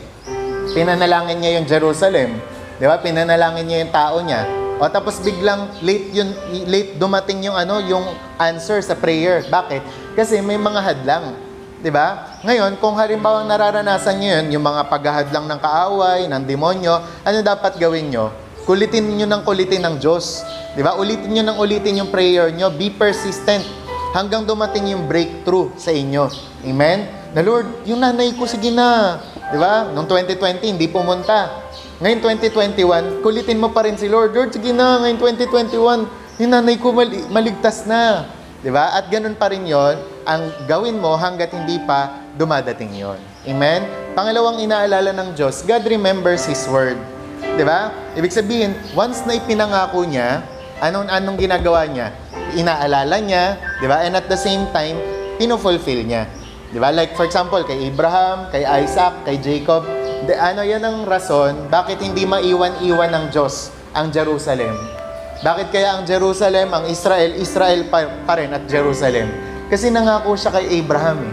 pinanalangin niya yung Jerusalem. Di ba? Pinanalangin niya yung tao niya. O tapos biglang late dumating yung yung answer sa prayer. Bakit? Kasi may mga hadlang. 'Di ba? Ngayon, kung halimbawa nararanasan niyo yun, yung mga paghahadlang ng kaaway, ng demonyo, ano dapat gawin niyo? Kulitin niyo ng kulitin ng Diyos. 'Di ba? Ulitin niyo ng ulitin yung prayer niyo. Be persistent hanggang dumating yung breakthrough sa inyo. Amen? Na Lord, yung nanay ko sige na. 'Di ba? Noong 2020 hindi pumunta. Ngayon 2021, kulitin mo pa rin si Lord. Lord, sige na, ngayon 2021, yung nanay ko maligtas na. Diba? At ganun pa rin yon ang gawin mo hanggat hindi pa dumadating yon. Amen? Pangalawang inaalala ng Diyos, God remembers His Word. Diba? Ibig sabihin, once na ipinangako niya, anong ginagawa niya? Inaalala niya, diba? And at the same time, pinufulfill niya. Diba? Like for example, kay Abraham, kay Isaac, kay Jacob, yan ang rason bakit hindi maiwan-iwan ng Diyos ang Jerusalem. Bakit kaya ang Jerusalem, ang Israel pa rin at Jerusalem? Kasi nangako siya kay Abraham.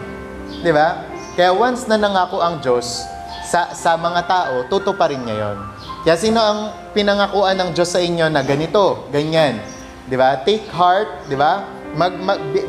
Di ba? Kaya once na nangako ang Diyos sa mga tao, tutuparin niya yon. Kaya sino ang pinangakuan ng Diyos sa inyo na ganito, ganyan? Di ba? Take heart, di ba?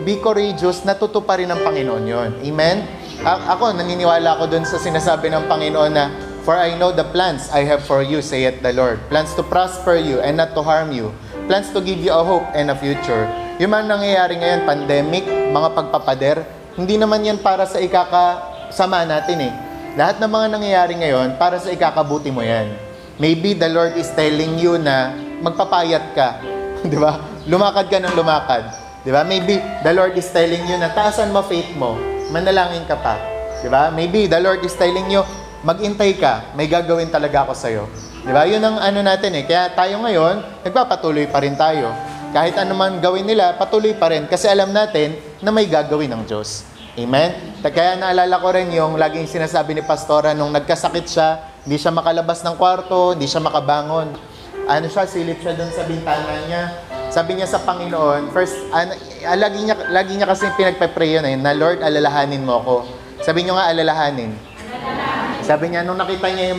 Be courageous na tutuparin ng Panginoon yon. Amen? Ako, naniniwala ako dun sa sinasabi ng Panginoon na, for I know the plans I have for you, saith the Lord. Plans to prosper you and not to harm you. Plans to give you a hope and a future. Yung mga nangyayari ngayon, pandemic, mga pagpapader, hindi naman yan para sa ikakasama natin eh. Lahat ng mga nangyayari ngayon, para sa ikakabuti mo yan. Maybe the Lord is telling you na magpapayat ka. Di ba? Lumakad ka ng lumakad. Di ba? Maybe the Lord is telling you na taasan mo faith mo. Manalangin ka pa. Diba? Maybe the Lord is telling you, magintay ka, may gagawin talaga ako sa'yo. Diba? Yun ang natin eh. Kaya tayo ngayon, nagpapatuloy pa rin tayo. Kahit ano man gawin nila, patuloy pa rin. Kasi alam natin na may gagawin ng Diyos. Amen? Kaya naalala ko rin yung laging sinasabi ni Pastora nung nagkasakit siya, hindi siya makalabas ng kwarto, hindi siya makabangon. Silip siya dun sa bintana niya. Sabi niya sa Panginoon, first, lagi niya kasi pinagpe-pray yun na Lord, alalahanin mo ako. Sabi niyo nga, alalahanin. Sabi niya, nung nakita niya yung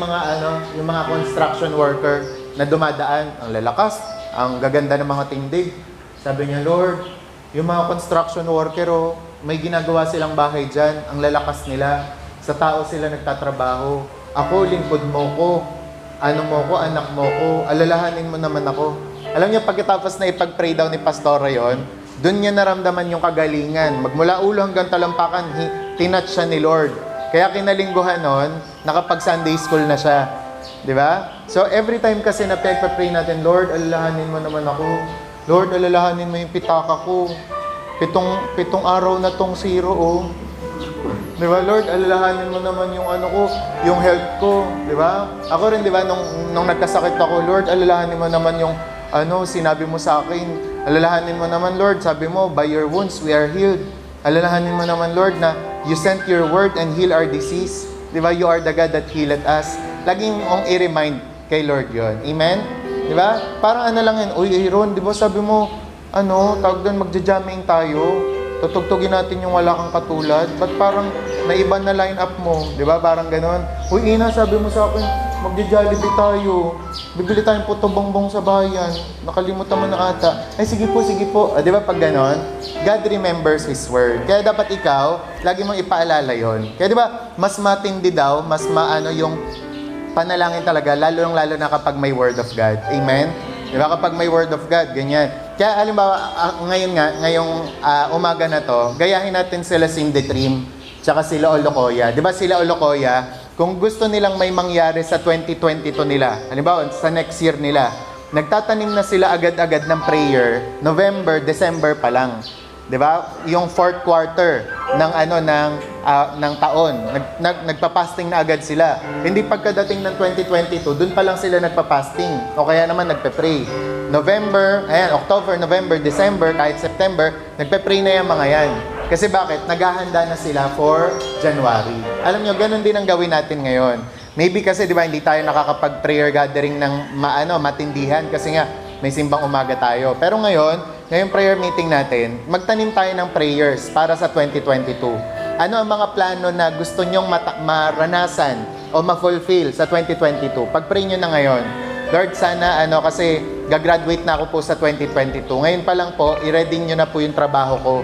mga construction worker na dumadaan, ang lalakas, ang gaganda ng mga tindig. Sabi niya, Lord, yung mga construction worker, may ginagawa silang bahay dyan, ang lalakas nila. Sa tao sila nagtatrabaho. Ako, lingkod mo ko. Anak mo ko. Alalahanin mo naman ako. Alam niyo, pagkatapos na ipag-pray daw ni Pastora yon, doon niya naramdaman yung kagalingan. Magmula ulo hanggang talampakan, tinatch siya ni Lord. Kaya kinalingguhan nun, nakapag-Sunday school na siya. Di ba? So, every time kasi na pag-pray natin, Lord, alalahanin mo naman ako. Lord, alalahanin mo yung pitaka ko. Pitong araw na tong zero, Di ba, Lord, alalahanin mo naman yung yung health ko. Di ba? Ako rin, di ba, nung nagkasakit ako, Lord, alalahanin mo naman yung sinabi mo sa akin. Alalahanin mo naman, Lord, sabi mo, by your wounds we are healed. Alalahanin mo naman, Lord, na you sent your word and heal our disease. Di ba? You are the God that healed us. Laging mong i-remind kay Lord yon. Amen? Di ba? Parang lang yan, uy, Aaron, di ba sabi mo, tawag doon, magja-jamming tayo. Tutugtugin natin yung wala kang katulad. Ba't parang naiba na line up mo? Di ba? Parang ganon. Uy, Ina, sabi mo sa akin, magja-Jollibee tayo. Bibili tayong puto bongbong sa bayan. Nakalimutan mo na ata. Ay, sige po, sige po. Di ba pag ganon? God remembers His Word. Kaya dapat ikaw, lagi mong ipaalala yon. Kaya di ba, mas matindi daw, mas yung panalangin talaga, lalo na kapag may Word of God. Amen? Di ba? Kapag may Word of God, ganyan. Kaya halimbawa, ngayong umaga na to, gayahin natin sila Cindy Trim, tsaka sila Olokoya. Di ba sila Olokoya, kung gusto nilang may mangyari sa 2022 nila, halimbawa sa next year nila, nagtatanim na sila agad-agad ng prayer, November, December pa lang. 'Di ba? Yung fourth quarter ng ng taon, nagpa-fasting na agad sila. Hindi pagkadating ng 2022, doon pa lang sila nagpa-fasting o kaya naman nagpe-pray. November, October, November, December, kahit September, nagpe-pray na yung mga yan. Kasi bakit? Naghahanda na sila for January. Alam nyo, ganun din ang gawin natin ngayon. Maybe kasi, di ba, hindi tayo nakakapag-prayer gathering ng matindihan kasi nga, may simbang umaga tayo. Pero ngayong prayer meeting natin, magtanim tayo ng prayers para sa 2022. Ano ang mga plano na gusto nyong maranasan o ma-fulfill sa 2022? Pag-pray nyo na ngayon. Lord, sana kasi gagraduate na ako po sa 2022. Ngayon pa lang po, i-ready nyo na po yung trabaho ko.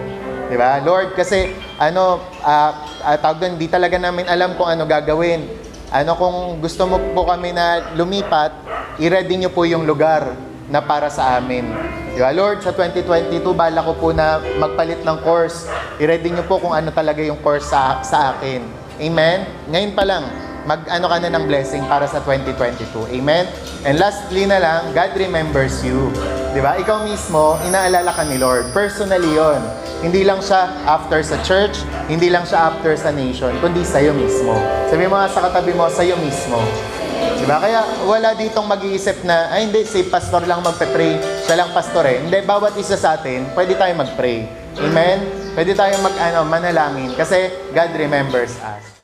Di ba? Lord, kasi tawag doon, di talaga namin alam kung ano gagawin. Kung gusto mo po kami na lumipat, i-ready nyo po yung lugar na para sa amin. Di ba? Lord, sa 2022, bala ko po na magpalit ng course. I-ready nyo po kung ano talaga yung course sa akin. Amen? Ngayon pa lang, ka na ng blessing para sa 2022. Amen? And lastly na lang, God remembers you. Di ba? Ikaw mismo, inaalala ka ni Lord. Personally yon. Hindi lang siya after sa church, hindi lang siya after sa nation, kundi sa'yo mismo. Sabi mo nga sa katabi mo, sa'yo mismo. Diba? Kaya wala ditong mag-iisip na, hindi, si pastor lang magpe-pray, siya lang pastor eh. Hindi, bawat isa sa atin, pwede tayong mag-pray. Amen? Pwede tayong manalangin kasi God remembers us.